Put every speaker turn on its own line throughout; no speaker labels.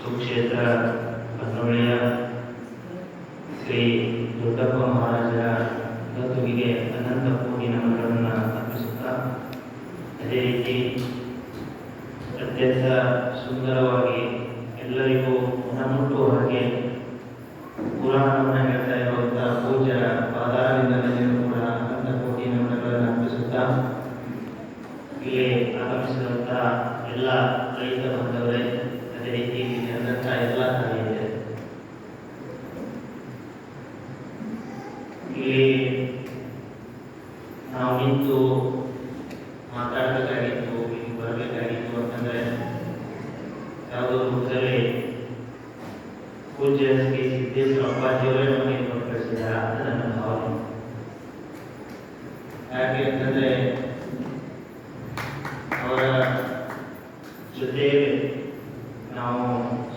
ಸುಕ್ಷೇತ್ರ ಹೊನ್ನೊಳ್ಳೆಯ ಶ್ರೀ ದೊಡ್ಡಪ್ಪ ಮಹಾರಾಜರ ಗದ್ದುಗೆಗೆ ಅನಂತ ಕೋಟಿ ನಮನಗಳನ್ನು ಅರ್ಪಿಸುತ್ತಾ, ಅದೇ ರೀತಿ ಅತ್ಯಂತ ಸುಂದರವಾಗಿ ಎಲ್ಲರಿಗೂ ಮನಮುಟ್ಟುವ ಹಾಗೆ ಪುರಾಣವನ್ನು ಹೇಳ್ತಾ ಇರುವಂತಹ ಪೂಜ್ಯರ ಪಾದಾರವಿಂದಲೂ ಕೂಡ ಅನಂತ ಕೋಟಿ ನಮನಗಳನ್ನು ಅರ್ಪಿಸುತ್ತಾ, ಇಲ್ಲಿ ಆಗಮಿಸಿದಂತಹ ಎಲ್ಲ ರೈತ ಬಂಧವರೇ, ಅದೇ ರೀತಿ ನೆರೆದಂತಹ ಎಲ್ಲ ತಾಯಿಯರೇ, ಇಲ್ಲಿ ನಾವು ನಿಂತು ಮಾತಾಡಬೇಕಾಗಿತ್ತು, ಇಲ್ಲಿ ಬರಬೇಕಾಗಿತ್ತು ಅಂತಂದರೆ ಯಾವುದೋ ಮೊದಲೇ ಪೂಜ್ಯ ಶ್ರೀ ಸಿದ್ದೇಶ್ವರ ಅಪ್ಪಾಜಿಯವರೇ ನಮಗೆ ಕಳಿಸಿದ್ದಾರೆ ಅಂತ ನನ್ನ ಭಾವನೆ. ಯಾಕೆ ಅಂತಂದರೆ ಅವರ ಜೊತೆ ನಾವು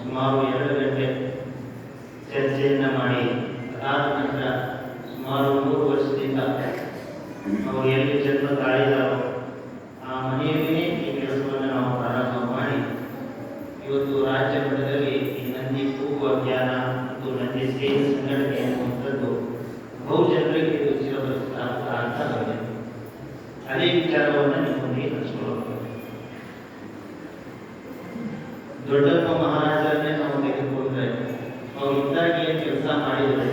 ಸುಮಾರು 2 ಗಂಟೆ ಚರ್ಚೆಯನ್ನು ಮಾಡಿ, ಅದಾದ ನಂತರ ಸುಮಾರು 3 ವರ್ಷದಿಂದ ಅವರು ಎಲ್ಲಿ ಜನ್ಮ ತಾಳಿದಾರೋ ಆ ಮನೆಯಲ್ಲಿಯೇ ಈ ಕೆಲಸವನ್ನು ನಾವು ಪ್ರಾರಂಭ ಮಾಡಿ ಇವತ್ತು ರಾಜ್ಯ ಮಟ್ಟದಲ್ಲಿ ಈ ನಂದಿ ಕೂಗುವ ಜ್ಞಾನ ಮತ್ತು ನಂದಿ ಸೇವೆ ಸಂಘಟನೆ ಅನ್ನುವಂಥದ್ದು ಬಹುಜನರಿಗೆ ಇದು ಚಿರಪರಿಚಿತ ಅಂತ ಬಂದಿದೆ. ಅದೇ ವಿಚಾರವನ್ನು ನಿಮ್ಮೊಂದಿಗೆ ಹಂಚಿಕೊಳ್ಳಬೇಕು. ದೊಡ್ಡಪ್ಪ ಮಹಾರಾಜರನ್ನೇ ನಾವು ತೆಗೆದುಕೊಂಡ್ರೆ ಅವ್ರು ಇದ್ದಾಗ ಏನು ಕೆಲಸ ಮಾಡಿದರೆ,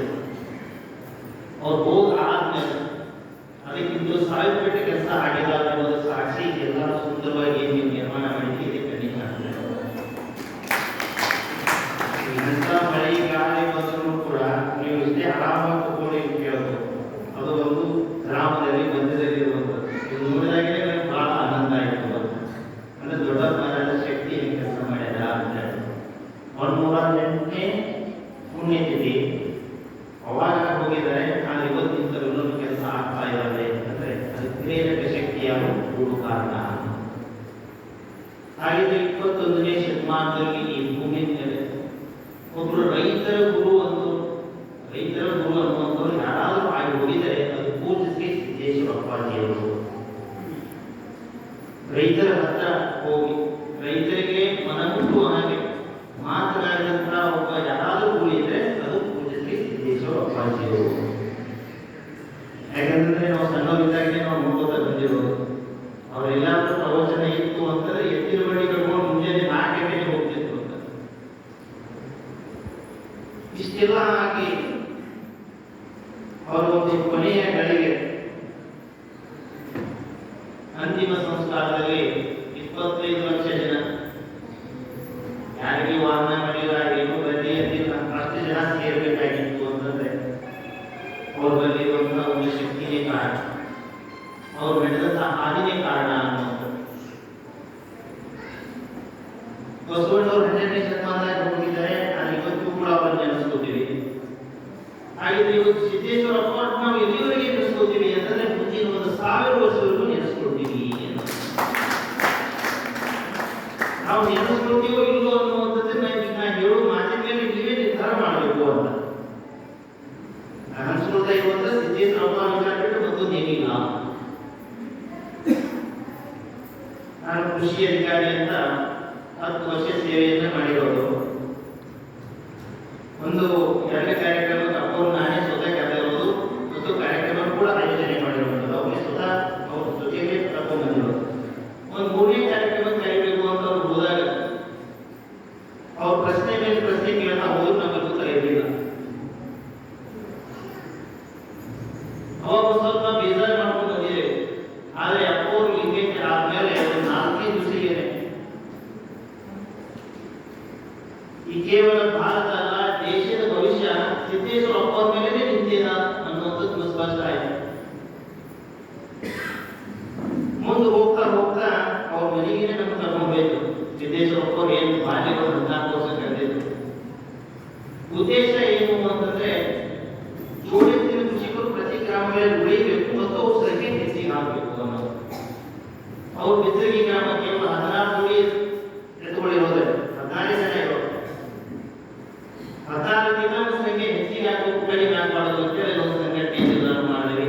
ಅವ್ರು ಹೋಗಿ ಆದ್ಮೇಲೆ ಅದಕ್ಕಿಂತ 1000 ಪಟ್ಟು ಕೆಲಸ ಆಗಿಲ್ಲ ಅನ್ನೋದು ಸಾಕ್ಷಿ ಎಲ್ಲ ಸುಂದರವಾಗಿ ನೀವು ನಿರ್ಮಾಣ ಮಾಡಿದ್ದೀವಿ. ಇದೆ ಖಂಡಿತ ಇಂಥ ಮಳೆ ಗಾಳಿ ಬಂದರೂ ಕೂಡ ನೀವು ಇಷ್ಟೇ ಆರಾಮಾಗಿ ತಗೊಂಡು ಕೇಳೋದು. ಅದು ಒಂದು ಗ್ರಾಮದಲ್ಲಿ ಮಧ್ಯದಲ್ಲಿ ಇರುವಂಥದ್ದು. ಇದು ನೋಡಿದಾಗಲೇ ನನಗೆ ಬಹಳ ಆನಂದ ಆಯಿತು. ಅಂದರೆ ದೊಡ್ಡಪ್ಪ ಮಹಾರಾಜ ಶಕ್ತಿ ಏನು ಕೆಲಸ ಮಾಡ್ಯಾರ ಅಂತ 108ನೇ ಪುಣ್ಯತಿಥಿ ಅವಾಗ ಹೋಗಿದ್ದಾರೆ. ನಾನು ಇವತ್ತಿಂತಲೂ ಇನ್ನೊಂದು ಕೆಲಸ ಆಗ್ತಾ ಇದ್ದಾರೆ ಅಂದರೆ ಅದು ಪ್ರೇರಕ ಶಕ್ತಿಯ ಮೂರು ಕಾರಣ. ಹಾಗಿದ್ರೆ 21ನೇ ಶತಮಾನದಲ್ಲಿ ಈ ಭೂಮಿ ಮೇಲೆ ಒಬ್ಬರು ರೈತರ ಗುರು ಅನ್ನುವಂಥವ್ರು ಯಾರಾದರೂ ಆಗಿ ಹೋಗಿದರೆ ಅದು ಪೂಜ್ಯ ಶ್ರೀ ಸಿದ್ದೇಶ್ವರ ಅಪ್ಪಾಜಿಯವರು. ರೈತರ ಹತ್ರ ಹೋಗಿ ರೈತರಿಗೆ ಮನಮುಟ್ಟುವ ಹಾಗೆ ಮಾತನಾಡಿದಂತಹ ಒಬ್ಬ ಯಾರಾದರೂ ಗುರು ಇದ್ರೆ ಅದು ಪೂಜ್ಯ ಶ್ರೀ ಸಿದ್ದೇಶ್ವರ ಅಪ್ಪಾಜಿಯವರು. ಯಾಕಂತಂದ್ರೆ ನಾವು ಸಣ್ಣವರಿದ್ದಾಗಲೇ ನಾವು ನೋಡ್ಕೋತಾ ಬಂದಿರೋದು. ಅವರೆಲ್ಲಾದ್ರೂ ಪ್ರವಚನ ಇತ್ತು ಅಂತಂದ್ರೆ ಎತ್ತಿನ ಬಡಿ ಕಟ್ಕೊಂಡು ಮುಂಜಾನೆ 4 ಗಂಟೆಗೆ ಹೋಗ್ತಿತ್ತು ಅಂತ. ಇಷ್ಟೆಲ್ಲ ಆಗಿ ಅವರು ಒಂದು ಕೊನೆಯ ಗಳಿಗೆ ಅಂತಿಮ ಸಂಸ್ಕಾರದಲ್ಲಿ 25 ಲಕ್ಷ ಜನ ಯಾರಿಗೆ ವಾಹನ ಮಾಡಿಲ್ಲ, ಏನು ಬರಲಿ ಅಂತಿಲ್ಲ, ಅಷ್ಟು ಜನ ಸೇರ್ಬೇಕಾಗಿತ್ತು ಅಂತಂದ್ರೆ ಅವ್ರ ಬಲ್ಲಿರುವಂತಹ ಒಂದು ಶಕ್ತಿನೇ ಕಾರಣ, ಅವ್ರು ನಡೆದಂತಹ ಹಾದಿನೇ ಕಾರಣ ಅನ್ನುವಂಥದ್ದು. ಬಸವಣ್ಣವ್ರು 12ನೇ ಶತಮಾನದಾಗ ಹೋಗಿದ್ದಾರೆ. ಅದು ಇವತ್ತು ಕೂಡ ಅವರನ್ನು ನೆನೆಸ್ಕೋತೀವಿ. ಹಾಗಿದ್ರೆ ಇವತ್ತು ಸಿದ್ದೇಶ್ವರ ಅಪ್ಪ ನಾವು ಎಲ್ಲಿವರೆಗೆ ನೆನೆಸ್ಕೋತೀವಿ ಅಂತಂದ್ರೆ ಮುಂದಿನ ಒಂದು 1000 ವರ್ಷವರೆಗೂ ನೆನೆಸ್ಕೊಳ್ತೀವಿ. ನಾವು ನೆನೆಸ್ಕೊಳ್ತೀವೋ ಇಲ್ಲೋ ಅನ್ನುವಂಥದ್ದನ್ನ ನಾನು ಹೇಳೋ ಮಾತಿನ ಮೇಲೆ ನೀವೇ ನಿರ್ಧಾರ ಮಾಡಬೇಕು ಅಂತ ಅನ್ಸ್ಕೊಳ್ತಾ ಇರುವಂತ ಸಿದ್ದೇಶ್ವರ ಅಪ್ಪ ವಿಚಾರ ಬಿಟ್ಟು ಮತ್ತೊಂದೇನಿಲ್ಲ. ನಾನು ಕೃಷಿ ಅಧಿಕಾರಿ ಅಂತ 10 ವರ್ಷ ಸೇವೆಯನ್ನು ಮಾಡಿರೋದು. ಒಂದು 2 ಕಾರ್ಯಕ್ರಮಕ್ಕೆ ಅಪ್ಪವರು ನಾನೇ ಸ್ವತಃ ಕರೆದಿರೋದು ಮತ್ತು ಕಾರ್ಯಕ್ರಮ ಕೂಡ ಆಯೋಜನೆ ಮಾಡಿರುವಂಥದ್ದು. ಅವ್ರಿಗೆ ಸ್ವತಃ ಅವ್ರ ಜೊತೆಗೆ ಕರ್ಕೊಂಡು ಬಂದಿರೋದು. ಒಂದು 3ನೇ ಕಾರ್ಯಕ್ರಮಕ್ಕೆ ಕರೀಬೇಕು ಅಂತ ಅವ್ರು ಹೋದಾಗ ಅವ್ರ ಪ್ರಶ್ನೆ ಮೇಲೆ ಪ್ರಶ್ನೆ ಕೇಳ್ತಾ ಹೋದ್ರು. ನಮಗೆ ಗೊತ್ತಾ ಇರಲಿಲ್ಲ. ಅವಾಗ ಸ್ವಲ್ಪ ಬೇಜಾರು ಮಾಡ್ಕೊಂಡು ಬಂದಿದೆ. ಆದರೆ ಅಪ್ಪವರು ಲಿಂಗೈಕ್ಯ ಆದ್ಮೇಲೆ ಒಂದು 4 ದಿವಸಕ್ಕೆ ಈ ಕೇವಲ ಭಾರತ ಅಲ್ಲ, ದೇಶದ ಭವಿಷ್ಯ ಸಿದ್ದೇಶ್ವರ ಅಪ್ಪರ ಮೇಲೆ ನಿಂತಿದ ಅನ್ನುವಂಥದ್ದು ಸ್ಪಷ್ಟ ಆಯಿತು. ಮುಂದೆ ಹೋಗ್ತಾ ಹೋಗ್ತಾ ಅವ್ರ ಮನೆಗೆ ನಮ್ಗೆ ಕರ್ಕೊಂಡ್ಬೇಕು. ಸಿದ್ದೇಶ್ವರ ಅಪ್ಪರು ಏನು ಬಾಲ್ಯಗಳು 14 ವರ್ಷ ಕಳೆದಿದ್ರು. ಉದ್ದೇಶ ಏನು ಅಂತಂದ್ರೆ ಜೋಡೆತ್ತಿನ ಕೃಷಿಕರು ಪ್ರತಿ ಗ್ರಾಮಗಳಲ್ಲಿ ಉಳಿಯಬೇಕು ಮತ್ತು ಅವ್ರ ಸಂಖ್ಯೆ ಹೆಚ್ಚಿಗೆ ಆಗಬೇಕು ಅನ್ನೋದು. ಅವ್ರ ಬಿತ್ತಗಿ ಗ್ರಾಮ ಕೇವಲ 16 ಜೋಡಿ ಎತ್ತುಗಳಿರೋದ್ರೆ 14 ಜನ ಇರೋದು. 16 ದಿನ ಸಂಖ್ಯೆ ಹೆಚ್ಚಿಗೆ ಆಗಬೇಕು, ಕಡಿಮೆ ಆಗಬಾರ್ದು ಅಂತೇಳಿ ಒಂದು ಸಂಘಟನೆ ನಿರ್ಧಾರ ಮಾಡಿದ್ವಿ.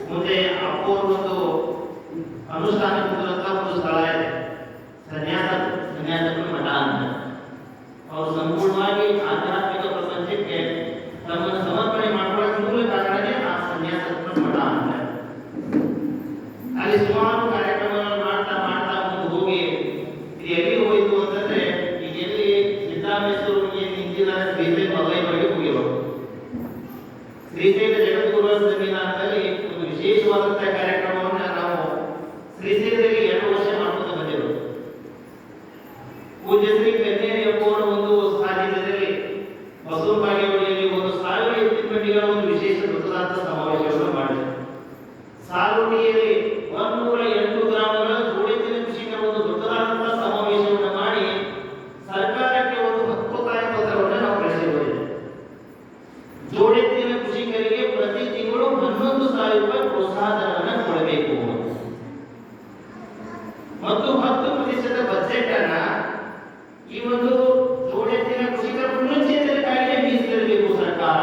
ಮುಂದೆ ಅಪ್ಪೋರ್ ಒಂದು ಅನುಷ್ಠಾನಕ್ಕೆ ಒಂದು ಸ್ಥಳ ಇದೆ, ಸನ್ಯಾಸಕ ಮಠ ಅಂತ. ಪೂಜ್ಯ ಶ್ರೀ ಕನ್ನೇರಿ ಅಪ್ಪವರ ಒಂದು ಸಾನ್ನಿಧ್ಯದಲ್ಲಿ ಬಸವ ಬಾಗೇವಾಡಿಯಲ್ಲಿ 1,000 ಎತ್ತಿನಬಂಡಿಗಳ ಒಂದು ವಿಶೇಷ ದೊಡ್ಡದಾದ ಸಮಾವೇಶವನ್ನು ಮಾಡಿದರು. ಸಾಲುಟಿಯಲ್ಲಿ 108 ಗ್ರಾಮಗಳ ಜೋಡೆತ್ತಿನ ಕೃಷಿಕರ ಒಂದು ದೊಡ್ಡದಾದಂತಹ ಸಮಾವೇಶವನ್ನು ಮಾಡಿ ಸರ್ಕಾರಕ್ಕೆ ಒಂದು ಹಕ್ಕುತ್ತಾಯ ಪತ್ರವನ್ನು ನಾವು ಕಳಿಸಿದ್ದೇವೆ. ಜೋಡೆತ್ತಿನ ಕೃಷಿಕರಿಗೆ ಪ್ರತಿ ತಿಂಗಳು 11,000 ರೂಪಾಯಿ ಪ್ರೋತ್ಸಾಹಧನವನ್ನು ಕೊಡಬೇಕು ಮತ್ತು 10% ಬಜೆಟ್ ಅನ್ನ ಈ ಒಂದು ಜೋಡೆತ್ತಿನ ಕೃಷಿಕರ ಪುನಶ್ಚೇತನಕ್ಕಾಗಿ ಮೀಸಲಿಡಬೇಕು ಸರ್ಕಾರ.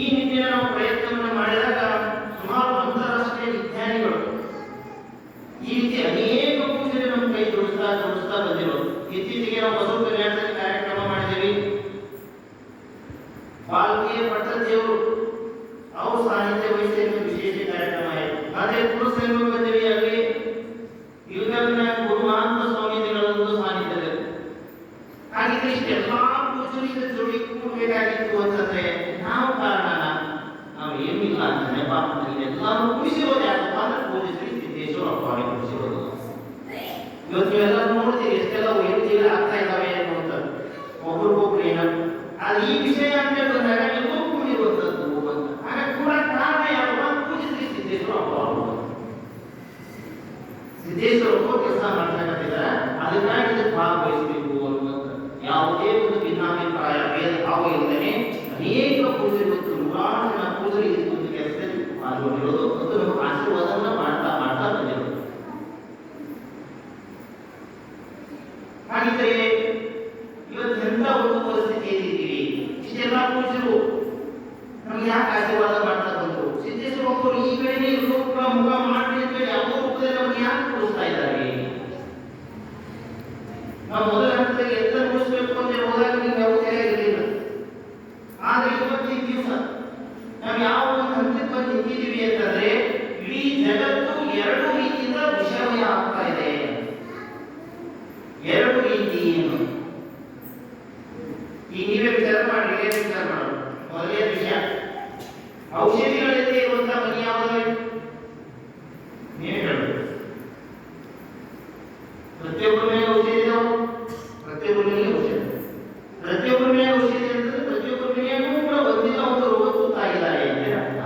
ಈ ನಿಟ್ಟಿನ ನಾವು ಪ್ರಯತ್ನವನ್ನು ಮಾಡಿದಾಗ ಸುಮಾರು ಅಂತಾರಾಷ್ಟ್ರೀಯ ವಿಜ್ಞಾನಿಗಳು ಈ ರೀತಿ ಅನೇಕ ಪೂಜೆ ನಮ್ಮ ಕೈ ಜೋಡಿಸ್ತಾ ಬಂದಿರೋದು. ಇತ್ತೀಚೆಗೆ ನಾವು ಬಸವ ಕಲ್ಯಾಣದಲ್ಲಿ ಕಾರ್ಯಕ್ರಮ ಮಾಡಿದ್ದೇವೆ. ಬಾಲ್ಕಿಯ ಪಟ್ಟದೇವರು ಅವರು ಸಾಹಿತ್ಯ ವಹಿಸಿ ವಿಶೇಷ ಕಾರ್ಯಕ್ರಮ ಆಯಿತು. ಅದೇ ಪುರಸಂಘ ಬಂದಿವಿ, ಅಲ್ಲಿ ಇವುಗಳನ್ನ ಗುರುಮಾಂತ ಸ್ವಾಮೀಜಿಗಳೊಂದು ಸಾನ್ನಿಧ್ಯದಲ್ಲಿ. ಹಾಗಿದ್ರೆ ಇಷ್ಟೆಲ್ಲಾ ಪೂಜೆಗೆ ಜೋಡಿ ಕೂಡಬೇಕಾಗಿತ್ತು ಅಂತಂದ್ರೆ ನಾವು ಕಾರಣನ ನಾವು ಏನೂ ಇಲ್ಲ ಅಂತ ನೆಪ ಎಲ್ಲಾನು ಕೂಡಿಸಿರೋದು ಯಾಕಪ್ಪ ಅಂದ್ರೆ ಪೂಜೆ ಶ್ರೀ ಸಿದ್ದೇಶ್ವರ ಅಪ್ಪನೇ ಕೂಡಿಸಿರೋದು. ಇವತ್ತು ನೀವೆಲ್ಲ ನೋಡ್ತೀರಿ ಎಷ್ಟೆಲ್ಲ ವೈದ್ಯಗಳು ಆಗ್ತಾ ಇದ್ದಾವೆ ಅನ್ನುವಂಥದ್ದು ಒಬ್ರಿಗೊಬ್ರು ಏನ ಅದು ಈ ವಿಷಯ ಅಂತ ಬಂದಾಗ ಎಲ್ಲರೂ ಕೂಡಿರುವಂಥದ್ದು ಅಂತ. ಹಾಗಾಗಿ ಕೂಡ ಕಾರಣ ಯಾರಪ್ಪ ಪೂಜೆ ಶ್ರೀ ಸಿದ್ದೇಶ್ವರ ಅಪ್ಪ ಅವರು. ಸಿದ್ದೇಶ್ವರ ಅಪ್ಪ ಕೆಲಸ ಮಾಡ್ತಕ್ಕಂತಿದ್ದಾರೆ, ಅದಕ್ಕಾಗಿ ಇದಕ್ಕೆ ಭಾಗವಹಿಸಬೇಕು ಅನ್ನುವಂಥದ್ದು. ಯಾವುದೇ ಒಂದು ಭಿನ್ನಾಭಿಪ್ರಾಯ ಭೇದ ಭಾವ ಇಲ್ಲದೆ ಅನೇಕ ಪೂಜೆಗಳು ನೂರಾರು ಜನ ಪೂಜೆ ಇದಕ್ಕೆ ಒಂದು ಕೆಲಸದಲ್ಲಿ ಪಾಲ್ಗೊಂಡಿರೋದು ಮತ್ತು ನಮ್ಮ ಆಶೀರ್ವಾದವನ್ನು ಮಾಡ್ತಾ ಬಂದಿರೋದು. ಹಾಗಿದ್ರೆ ಇವತ್ತೆಂತ ಒಂದು ಪರಿಸ್ಥಿತಿಯಲ್ಲಿದ್ದೀವಿ. ಇಷ್ಟೆಲ್ಲ ಪೂಜೆರು ನಮ್ಗೆ ಯಾಕೆ ಆಶೀರ್ವಾದ ಮಾಡ್ತಾ ಬಂದ್ರು? ಸಿದ್ದೇಶ್ವರ ಒಬ್ಬರು ಈ ಕಡೆನೇ ರೂಪ ಮುಖ ಮಾಡಿ ಅಂತ ಹೇಳಿ ಯಾವ ರೂಪದಲ್ಲಿ ನಮ್ಗೆ ಯಾಕೆ ಕೂರಿಸ್ತಾ ಇದ್ದಾರೆ? ನಾವು ಮೊದಲ ಹಂತದಲ್ಲಿ ಎತ್ತ ಮುಗಿಸ್ಬೇಕು ಅಂತ ಹೋದಾಗ ನೀವು ಯಾವ ಇರಲಿಲ್ಲ. ಆದ್ರೆ ಇವತ್ತಿನ ದಿವಸ ನಾವು ಯಾವ ಒಂದು ಹಂತಕ್ಕೆ ಬಂದು ನಿಂತಿದ್ದೀವಿ ಅಂತಂದ್ರೆ ಇಡೀ ಜಗತ್ತು 2 ರೀತಿಯಿಂದ ವಿಷಮಯ ಆಗ್ತಾ ಇದೆ. 2 ರೀತಿ ಏನು ಈ ನೀವೇ ವಿಚಾರ ಮಾಡಿ, ವಿಚಾರ ಮಾಡೋದು. ಮೊದಲನೇ ವಿಷಯ, ಔಷಧಿಗಳಲ್ಲಿ ಇರುವಂತಹ ಮನೆ ಯಾವುದೇ ನೀವೇ ಹೇಳಬೇಕು. ಪ್ರತಿಯೊಬ್ಬರ ಮೇಲೆ ಔಷಧಿ ಇದಾವೆ, ಪ್ರತಿಯೊಬ್ಬರ ಮೇಲೆ ಔಷಧಿ ಅಂತಂದ್ರೆ ಪ್ರತಿಯೊಬ್ಬರ ಮೇಲೆಯೂ ಕೂಡ ಒಂದಿಲ್ಲ ಒಂದು ರೋಗ ತೂತಾ ಇದ್ದಾರೆ ಅಂತ ಅರ್ಥ.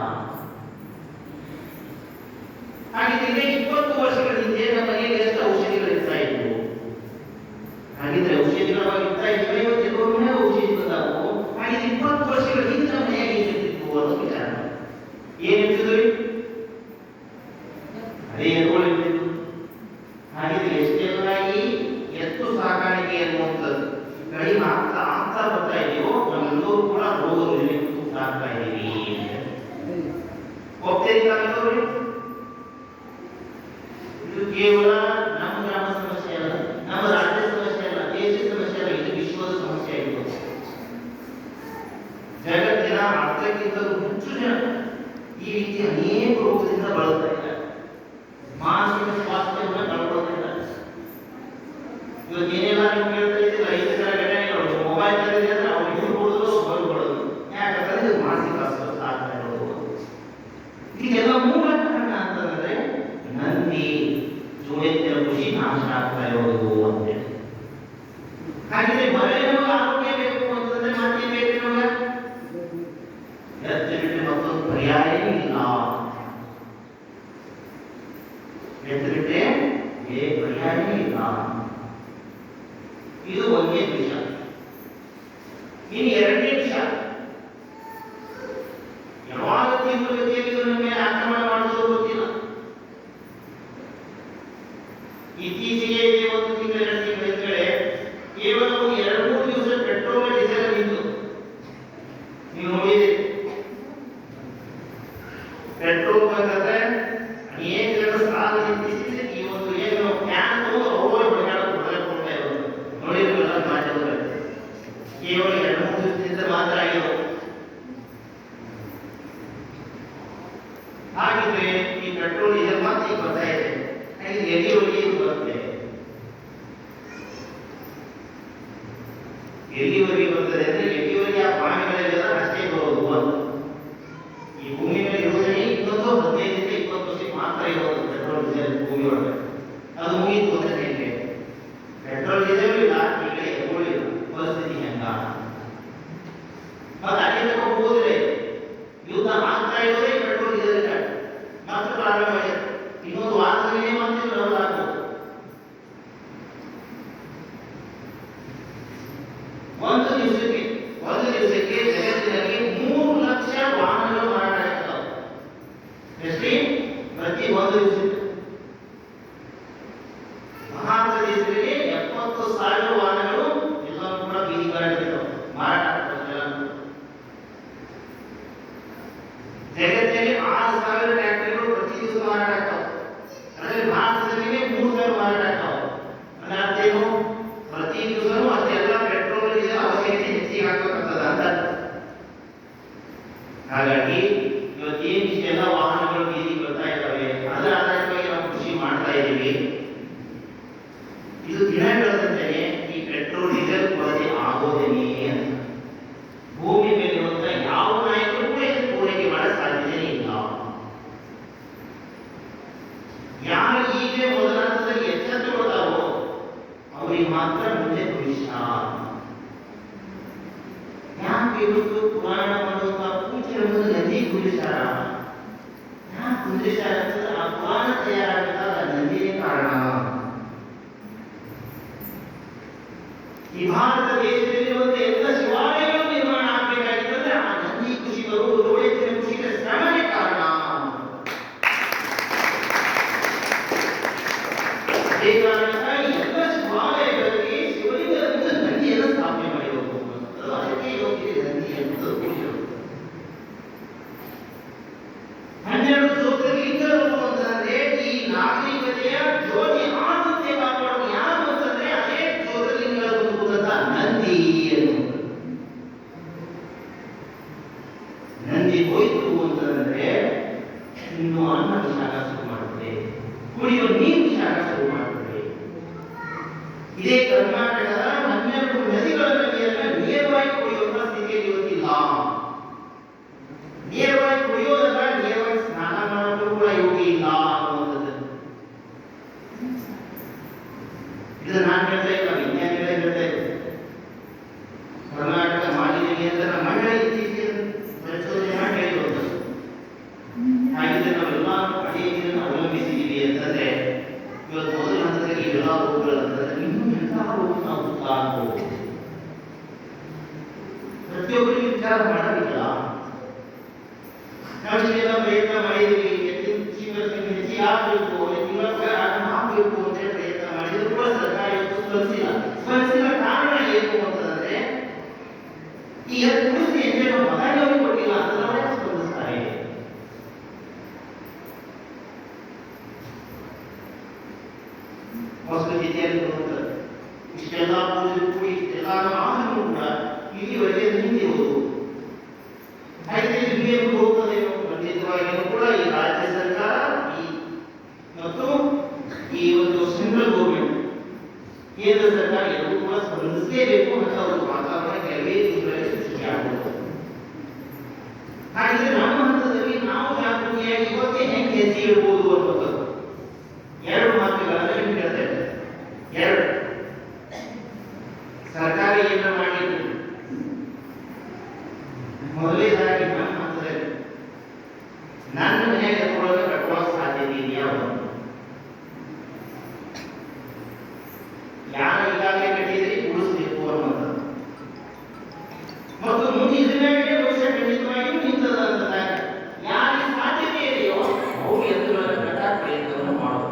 ಹಾಗಿದ್ರೆ 20 ವರ್ಷಗಳ ಹಿಂದೆ ನಮ್ಮ ಮನೆಯಲ್ಲಿ ಎಷ್ಟು ಔಷಧಿಗಳು ಇರ್ತಾ ಇದ್ವು? ಹಾಗಿದ್ರೆ ಔಷಧಿಗಳವಾಗಿ ಇರ್ತಾ ಇದ್ರೆ ಇವತ್ತು ಎಲ್ಲರ ಮೇಲೆ ಔಷಧಿ ಬಂದಾವು. ಹಾಗಿದ್ರೆ 20 ವರ್ಷಗಳ ಹಿಂದೆ ನಮ್ಮ ಮನೆಯಾಗಿ ಏನಿರ್ತಿತ್ತು ಅನ್ನೋ ವಿಚಾರ ಏನಿರ್ತದ್ರಿ? ಅದೇ ಎತ್ತುಗಳು ಇರ್ತಿತ್ತು. ಹಾಗಿದ್ರೆ ಎಷ್ಟೆಲ್ಲ ಈ ಎತ್ತು ಸಾಕಾಣಿಕೆ ಅನ್ನುವಂಥದ್ದು ಕಡಿಮೆ ಆಗ್ತಾ ಬರ್ತಾ ಇದೆಯೋ ನಾವೆಲ್ಲರೂ ಕೂಡ ರೋಗಗಳಿಗೆ ತುತ್ತಾಗ್ತಾ ಇದ್ದೀವಿ. ಒಪ್ತೇರಿ ತಾವೆಲ್ಲರೂ? ಇದು ಕೇವಲ ನಮ್ಮ ಗ್ರಾಮ ಸಮಸ್ಯೆ ಅಲ್ಲ, ನಮ್ಮ ರಾಜ್ಯ ಸಮಸ್ಯೆ ಅಲ್ಲ, ದೇಶದ ಸಮಸ್ಯೆ ಅಲ್ಲ, ಇದು ವಿಶ್ವದ ಸಮಸ್ಯೆ ಆಗಿದೆ. ಜಗತ್ತಿನ ಅರ್ಧಕ್ಕಿಂತಲೂ ಹೆಚ್ಚು ಜನ ಈ ರೀತಿ ಅನೇಕ ರೋಗದಿಂದ ಬಳಲ್ತಾ ಇದ್ದಾರೆ. ಮಾನಸಿಕ ಸ್ವಾಸ್ಥ್ಯವನ್ನು ಕಳ್ಕೊಳ್ತಿದ್ದಾರೆ. ಇವತ್ತು ಏನೆಲ್ಲ ನೀವು ಕೇಳ್ತಾ ಇದ್ದೀರ, 5 ಘಟನೆಗಳು ಮೊಬೈಲ್ ತರಲಿದೆ ಅಂದ್ರೆ ಅವ್ರು ಕೊಡೋದು ಹೊರಗೊಳ್ಳೋದು. ಯಾಕಂದ್ರೆ ಇದು ಮಾನಸಿಕ ಅಸ್ವಸ್ಥ ಆಗ್ತಾ ಇರೋದು. ಇದೆಲ್ಲ ಮೂಲ ಕಾರಣ ಅಂತಂದ್ರೆ ನಂದಿ ಜೋಡೆತ್ತಿನ ಕೃಷಿ ನಾಶ ಆಗ್ತಾ ಇರೋದು ಅಂತ. ಹಾಗಿದ್ರೆ ಮರಳಿ ನಮಗೆ ಆರೋಗ್ಯ ಬೇಕು ಅಂತಂದ್ರೆ ಮತ್ತೆ ಬೇಕು ನಮಗೆ ಎತ್ತು ಬಿಟ್ಟರೆ ಮತ್ತೊಂದು ಪರ್ಯಾಯವೇ ಇಲ್ಲ. ಎತ್ತು ಬಿಟ್ಟರೆ ಪರ್ಯಾಯವೇ ಇಲ್ಲ. ಇದು ಒಂದೇ ವಿಷಯ. ಇನ್ನು ಎರಡನೇ ವಿಷಯ, ಯಾವಾಗ ತೀವ್ರಗತಿಯಲ್ಲಿ ಇದರ ಮೇಲೆ ಆಕ್ರಮಣ ಮಾಡೋದು ಗೊತ್ತಿಲ್ಲ. ಇತ್ತೀಚೆಗೆ 1 ತಿಂಗಳು 2 ತಿಂಗಳ ಹಿಂದೆ ಕೇವಲ 2-3 ದಿವಸ ಪೆಟ್ರೋಲ್ ಡೀಸೆಲ್ ನಿಂತು ನೀವು ನೋಡಿದ್ದೀರಿ. ಪೆಟ್ರೋಲ್ ಬಂದ್ರೆ ಅನೇಕ ಜನ ಸಾಲ ನಿಂತಿಸಿ ಈ ಒಂದು ಏನು ಫ್ಯಾನ್ ಅವರೇ ಹೊಡೆದಾಡ್ತಾ ಇರೋದು ನೋಡಿದ್ರಲ್ಲ ಮಾಧ್ಯಮದಲ್ಲಿ. ಕೇವಲ 2-3 ದಿವಸದಿಂದ ಮಾತ್ರ ಆಗಿರೋದು. ಹಾಗಿದ್ರೆ ಈ ಪೆಟ್ರೋಲ್ ಡೀಸೆಲ್ ಮಾತ್ರ ಈಗ ಬರ್ತಾ ಇದೆ. ಹಾಗೆ ಎಲ್ಲಿವರೆಗೆ ಇದು ಬರುತ್ತೆ? ಎಲ್ಲಿವರೆಗೆ ಬರ್ತದೆ ಅಂದ್ರೆ ಎಲ್ಲಿವರೆಗೆ ಆ ಪ್ರಾಣಿಗಳೆಲ್ಲ ಅಷ್ಟೇ ಬರೋದು ಅಂತ. ಈ ಭೂಮಿ ಮೇಲೆ ಇರುವುದೇ ಇನ್ನೊಂದು 15-20 ವರ್ಷಕ್ಕೆ ಮಾತ್ರ ಇರೋದು ಪೆಟ್ರೋಲ್ ಡೀಸೆಲ್ ಭೂಮಿ ಒಳಗೆ. ಅದು ಇದು ದಿನಗಳಂತೆಯೇ ಈ ಪೆಟ್ರೋಲ್ ಡೀಸೆಲ್ ಕೊರತೆ ಆಗೋದೇನೆ ಅಂತ. ಭೂಮಿ ಮೇಲಿರುವಂತ ಯಾವ ನಾಯಕರು ಕೂಡ ಇದು ಪೂರೈಕೆ ಮಾಡೋ ಸಾಧ್ಯತೆ ಇಲ್ಲ. ಯಾರು ಈಗ ಮೊದಲ ಹಂತದಲ್ಲಿ ಎಚ್ಚೆತ್ತುಕೊಳ್ತಾರೋ ಅವರಿಗೆ ಮಾತ್ರ ಮುಂದೆ ಭವಿಷ್ಯ. ಯಾಕೆ ಇವತ್ತು ಪುರಾಣ ಮಾಡುವಂತಹ ಪೂಜೆ ಅನ್ನೋದು ನದಿ ಕುಂದ್ರಿಸಾರ? ಯಾಕೆ ಕುಂದ್ರಿಸಾರ ಅಂತಂದ್ರೆ ಆ ಪುರಾಣ ತಯಾರಾಗಬೇಕಾದ ನದಿಯೇ ಕಾರಣ. ಈ ಭಾರತ ದೇಶದಲ್ಲಿರುವಂತ ಎಲ್ಲ ಶಿವಾಲಯಗಳು ನಿರ್ಮಾಣ ಆಗಬೇಕಾಗಿತ್ತಂದ್ರೆ ಆ ನಂದಿ ಖುಷಿಗಳು ಲೋಳೆತ್ತಿನ ಖುಷಿಗಳ ಶ್ರಮನೇ ಕಾರಣ. ಅದೇ ಕಾರಣಕ್ಕಾಗಿ ಎಲ್ಲ ಶಿವಾಲಯಗಳಲ್ಲಿ ಶಿವಲಿಂಗದಿಂದ ನಂದಿಯನ್ನು ಸ್ಥಾಪನೆ ಮಾಡಿರೋದು. ಅದಕ್ಕೆ ಯೋಗ್ಯತೆ ನಂದಿ ಎನ್ನುವುದು ಕುಡಿಯೋದು. 12 ಜ್ಯೋತಿರ್ಲಿಂಗಗಳು ಅಂತಂದ್ರೆ ಈ ನಾಗರಿಕತೆಯ ಜ್ಯೋತಿ ಆನಂದ ಕಾಪಾಡೋದು ಯಾರು ಅಂತಂದ್ರೆ ಅದೇ ಜ್ಯೋತಿರ್ಲಿಂಗಗಳ ಕೂತಂತ ನಂದಿ ಎನ್ನುವುದು. ನಂದಿ ಹೋಯ್ತು ಅಂತಂದ್ರೆ ಇನ್ನು ಅನ್ನ ವಿಷಾಗ ಶುರು ಮಾಡುತ್ತದೆ, ಕುಡಿಯುವ ನೀರು ವಿಷಾಗ ಶುರು ಮಾಡುತ್ತದೆ. ಇದೇ ಕರ್ನಾಟಕದ 12 ನದಿಗಳ ನೀರನ್ನು ನೇರವಾಗಿ ಕುಡಿಯುವಂತ ಸ್ಥಿತಿಯಲ್ಲಿ ಇವತ್ತಿಲ್ಲ. ನೇರವಾಗಿ ಕುಡಿಯೋದಲ್ಲ, ನೇರವಾಗಿ ಸ್ನಾನ ಮಾಡೋದು ಕೂಡ ಯೋಗ್ಯ ಇಲ್ಲ ಅನ್ನುವಂಥದ್ದು. ಇದು ನಾನು ಹೇಳ್ತಾ ಇಲ್ಲ, ವಿಜ್ಞಾನಿಗಳೇ ಹೇಳ್ತಾ ಇದ್ದಾರೆ. ಕರ್ನಾಟಕ ಮಾಲಿನ್ಯ ನಿಯಂತ್ರಣ ಮಂಡಳಿ ಇತ್ತೀಚೆಗೆ ಸಂಶೋಧನೆ ಮಾಡಿ ಹೇಳಿರುವಂಥದ್ದು. ಹಾಗಿದ್ರೆ ನಾವೆಲ್ಲ ಅದೇ ನೀರನ್ನು ಅವಲಂಬಿಸಿದ್ದೀವಿ ಅಂತಂದ್ರೆ ಇವತ್ತು ಮೊದಲ ಹಂತದಲ್ಲಿ ಎಲ್ಲ ರೋಗಗಳಂತಂದ್ರೆ ಇನ್ನೂ ಎಲ್ಲ ರೋಗ ನಾವು ಕಾಣಬಹುದು. ಪ್ರತಿಯೊಬ್ಬರಿಗೂ ವಿಚಾರ ಮಾಡಬೇಕಲ್ಲ. ನಾವು ಇಷ್ಟೆಲ್ಲ ಪ್ರಯತ್ನ ಮಾಡಿದ್ದೀವಿ, ಹೆಚ್ಚಿಗೆ ಆಗಬೇಕು, ಆಗಬೇಕು ಅಂತ ಹೇಳಿ ಪ್ರಯತ್ನ ಮಾಡಿದ್ರು ಕೂಡ ಸರ್ಕಾರ ಇವತ್ತು ಸ್ಪಂದಿಸಿಲ್ಲ. ಕಾರಣ ಏನು ಅಂತಂದ್ರೆ ಈ ಕುಡಿಸಿ ಎಂದ್ರೆ ನಾವು ಮತಗಳನ್ನು ಕೊಟ್ಟಿಲ್ಲ ಅಂತಂದ್ರೆ ಸ್ಪಂದಿಸ್ತಾರೆ. ಸಂಸ್ಕೃತಿಯಲ್ಲಿ ಇಷ್ಟೆಲ್ಲ ಪೂಜೆ ಕೂಡಿ ಇಷ್ಟೆಲ್ಲ ಆದರೂ ಕೂಡ ಇಲ್ಲಿವರೆಗೆ ನಿಂತಿರುವುದು. ಹಾಗೆ ಹಿರಿಯರು ಹೋಗುತ್ತದೆ ಖಂಡಿತವಾಗಿಯೂ ಕೂಡ ಈ ರಾಜ್ಯ ಸರ್ಕಾರ ಮತ್ತು ಈ ಒಂದು ಸೆಂಟ್ರಲ್ ಗೌರ್ಮೆಂಟ್, ಕೇಂದ್ರ ಸರ್ಕಾರ ಎಲ್ಲರೂ ಕೂಡ ಸ್ಪಂದಿಸಲೇಬೇಕು ಅಂತ ಒಂದು ವಾತಾವರಣ ಕೆಲವೇ ತಿಂಗಳಲ್ಲಿ ಸೃಷ್ಟಿಯಾಗುವುದು. ಹಾಗಿದ್ರೆ ನಮ್ಮ ಹಂತದಲ್ಲಿ ನಾವು ಜಾಗೃತಿಯಾಗಿ ಇವತ್ತೇ ಹೆಂಗೆ ಹೆಜ್ಜೆ ಇಡಬಹುದು ಅನ್ನೋದು 2 ಮಾತುಗಳನ್ನು ನಿಮ್ಗೆ ಹೇಳ್ತಾ ಇದ್ದಾರೆ. 2 ಸರ್ಕಾರ ಏನು ಮಾಡಿದ್ರು. ಮೊದಲನೇದಾಗಿ ನಮ್ಮ ಹಂತದಲ್ಲಿ ನನ್ನ ಮನೆಯಾಗ ಎತ್ಕೊಳ್ಳೋಕೆ ಕಟ್ಕೊಳ್ಳೋ ಸಾಧ್ಯತೆ ಇದೆಯಾ? ಯಾರು ಈಗಾಗಲೇ ಕಟ್ಟಿದ್ರೆ ಉಳಿಸ್ಬೇಕು ಅನ್ನೋದು ಮತ್ತು ಮುಂದಿನ ದಿನಗಳಿಗೆ ಭವಿಷ್ಯ ಖಂಡಿತವಾಗಿಯೂ ನಿಂತದ ಅಂತಂದಾಗ ಯಾರಿಗೆ ಸಾಧ್ಯತೆ ಇದೆಯೋ ಅವರು ಎತ್ತುಗಳನ್ನು ಕಟ್ಟಾಕ ಪ್ರಯತ್ನವನ್ನು ಮಾಡೋದು.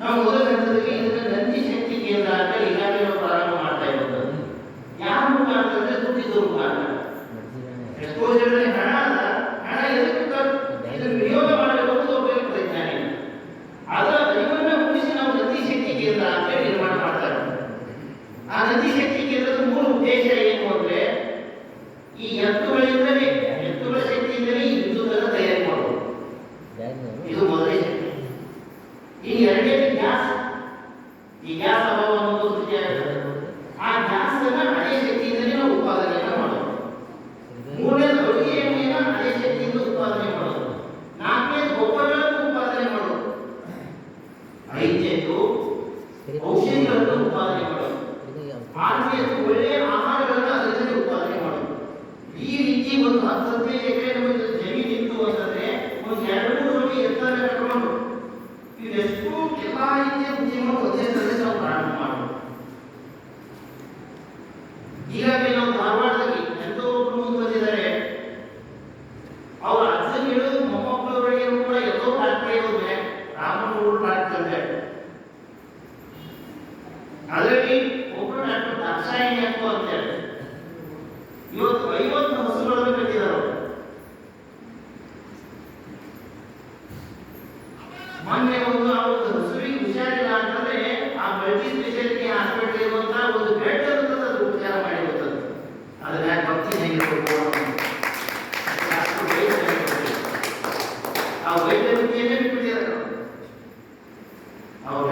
ನಾವು ಮೊದಲ ಹಂತದಲ್ಲಿ ಇದನ್ನ ನಂದಿ ಶಕ್ತಿ ಕೇಂದ್ರ ಅಂತ ಈಗಾಗಲೇ ನಾವು ಪ್ರಾರಂಭ ಮಾಡ್ತಾ ಇರೋದು. ಯಾರು ಮಾಡ್ತಾರೆ? ದುಡ್ಡಿದ್ದವರು ಮಾಡ್ತಾರೆ. ಎಷ್ಟೋ ಜನರಿಗೆ ಹಣ ಅದ, ಹಣ ಎದಕ್ಕೆ ಇದನ್ನು ವಿನಿಯೋಗ ಮಾಡಬೇಕು ಅನ್ನೋದು ಒಬ್ಬರಿಗೆ ಪ್ರಯತ್ನ ಇಲ್ಲ. ಅದರ ಅರಿವನ್ನ ಉಳಿಸಿ ನಾವು ನಂದಿ ಶಕ್ತಿ ಕೇಂದ್ರ ಅಂತ ನಿರ್ಮಾಣ ಮಾಡ್ತಾ ಇರೋದು. ಆ ನಂದಿ ಶಕ್ತಿ ಕೇಂದ್ರದ ಮೂಲ ಉದ್ದೇಶ ಏನು ಅಂದ್ರೆ ಈ ಎತ್ತುಗಳಿಂದಲೇ, ಎತ್ತುಗಳ ಶಕ್ತಿಯಿಂದಲೇ ಈ ವಿದ್ಯುತ್ತನ್ನು ತಯಾರಿ ಮಾಡೋದು. ಇದು ಮೊದಲನೇ ಶಕ್ತಿ. ಈ ಎರಡನೇ ಗ್ಯಾಸ್, ಈ ಗ್ಯಾಸ್ ಅಭಾವ ಅನ್ನೋದು ಸೃಷ್ಟಿಯಾಗುತ್ತೆ. ಆ ಗ್ಯಾಸ್ ಅನ್ನ ಅದೇ ಶಕ್ತಿಯಿಂದಲೇ ನಾವು ಉತ್ಪಾದನೆಯನ್ನು ಮಾಡೋದು. ಮೂರನೇದು ಅಡುಗೆ ಎಣ್ಣೆಯನ್ನು ಅದೇ ಶಕ್ತಿಯಿಂದ ಉತ್ಪಾದನೆ ಮಾಡೋದು. 4ನೇದು ಗೊಬ್ಬರಗಳನ್ನು ಉತ್ಪಾದನೆ ಮಾಡೋದು. 5ನೇದು ಔಷಧಿಗಳನ್ನು ಉತ್ಪಾದನೆ ಮಾಡೋದು. 6ನೇದು ಒಳ್ಳೆಯ ಆಹಾರಗಳನ್ನು ಅದರಿಂದ ಉತ್ಪಾದನೆ ಮಾಡೋದು. ಈ ರೀತಿ ಒಂದು 10-15 ಎಕರೆ ನಮಗೆ ಜಮೀನು ಇತ್ತು ಅಂತಂದ್ರೆ ಒಂದು 2-3 ಜೋಡಿ ಎತ್ತನ್ನು ಕಟ್ಕೊಂಡು ಇವೆಷ್ಟು ಎಲ್ಲ ರೀತಿಯ ಉದ್ಯಮ ಒಂದೇ ಸ್ಥಳದಲ್ಲಿ ನಾವು ಪ್ರಾರಂಭ ಮಾಡೋದು. ಹೀಗಾಗಿ ನಾವು ಧಾರವಾಡದಲ್ಲಿ ಎಂತೋ ಒಬ್ಬರು ಮುಂದೆ ಬಂದಿದ್ದಾರೆ. ಅವ್ರ ಅಜ್ಜನ್ ಹೇಳೋದು ಮೊಮ್ಮಕ್ಕಳವರೆಗೆ ಕೂಡ ಎಲ್ಲೋ ಟ್ರಾಕ್ಟರ್ ಇರೋದ್ರೆ ರಾಮನೂರು ಟ್ರಾಕ್ಟರ್ ಅಂತ ಹೇಳಿ ಅದರಲ್ಲಿ ಒಬ್ಬರು ಡಾಕ್ಟರ್ ದಾಕ್ಷಾಯಿಣಿ ಹಾಕೋ ಅಂತ ಹೇಳಿ ಇವತ್ತು 50 ಹಸುಗಳನ್ನು ಕಟ್ಟಿದ್ದಾರೆ. ಮೊನ್ನೆ ಒಂದು ಅವ್ರದ್ದು ಹಸುವಿಗೆ ಹುಷಾರಿಲ್ಲ ಅಂತಂದ್ರೆ ಆ ಮಲ್ಟಿ ಸ್ಪೆಷಾಲಿಟಿ ಹಾಸ್ಪಿಟಲ್ ಇರುವಂತಹ ಒಂದು ಬೆಡ್ ಅಂತ ಅದು ಉಪಚಾರ ಮಾಡಿರುತ್ತದೆ. ಅದನ್ನ ಭಕ್ತಿ ಹೆಂಗಿರ್ಬೇಕು, ಆ ವೈದ್ಯ ವೃತ್ತಿಯನ್ನೇ ಬಿಟ್ಬಿಟ್ಟಿದ್ದಾರೆ. ಅವ್ರು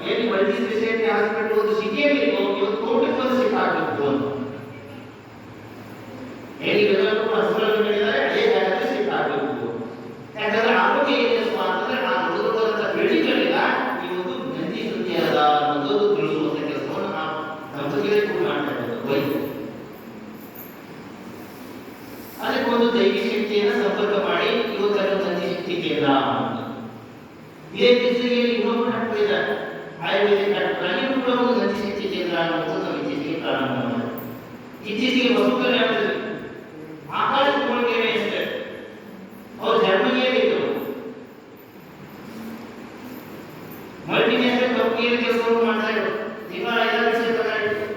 ಎಲ್ಲಿ ಮಲ್ಟಿ ಸ್ಪೆಷಾಲಿಟಿ ಹಾಸ್ಪಿಟಲ್ ಒಂದು ಸಿಟಿಯಲ್ಲಿ ಇವತ್ತು ಕೋಟಿಗೆ ಒಂದು ಸೀಟ್ ಆಗಬೇಕು ಅಂತ ಎಲ್ಲಿ ಡೆವಲಪ್ ಹಸ್ಪಿಟಲ್ಗಳಿದ್ದಾರೆ ಅದೇ ಜಾಗದಲ್ಲಿ ಸೀಟ್ ಆಗಬೇಕು. ಯಾಕಂದ್ರೆ ಆರೋಗ್ಯ ಏನಿಸ್ಪ ಅಂತಂದ್ರೆ ಆ ದೊಡ್ಡ ಬೆಳಿಗಳಿಲ್ಲ ಇವತ್ತು ನಂದಿ ಸುದ್ದಿ ಅದ ಅನ್ನೋದು ತಿಳಿಸುವಂತ ಕೆಲಸವನ್ನು ನಾವು ದಂಪತಿಗಳಿಗೆ ಕೂಡ ಮಾಡ್ತಾ ಇರೋದು ವೈದ್ಯರು. ಅದಕ್ಕೆ ಒಂದು ದೈವಿ ಶಕ್ತಿಯನ್ನು ಸಂಪರ್ಕ ಮಾಡಿ ಇವತ್ತನ್ನು ನಂದಿ ಶಕ್ತಿ ಕೇಂದ್ರ ಅಂತ ಇದೇ ದಿಸೆಯಲ್ಲಿ ಇನ್ನೊಬ್ಬರು ಹಾಕಿದ್ದಾರೆ ಆಯುರ್ವೇದಿಕ್ ಡಾಕ್ಟರ್ ಅಲ್ಲಿ ಕೂಡ ಒಂದು ನಂದಿ ಶಕ್ತಿ ಕೇಂದ್ರ ಅನ್ನೋದು ನಾವು ಇತ್ತೀಚೆಗೆ ಪ್ರಾರಂಭ ಮಾಡಿದೆ. ಇತ್ತೀಚೆಗೆ ಹೊಸ ಕಲ್ಯಾಣದಲ್ಲಿ ಆಕಾಶ ಕೋಳಿಗೆ ಅಷ್ಟೇ ಅವ್ರು ಜರ್ಮನಿಯಲ್ಲಿ ಇದ್ದರು, ಮಲ್ಟಿನ್ಯಾಷನಲ್ ಕಂಪನಿಯಲ್ಲಿ ಕೆಲಸವನ್ನು ಮಾಡ್ತಾ ಇದ್ರು. ತಿಂಗಳ 5 ಲಕ್ಷ ಪಗಾರ ಇತ್ತು.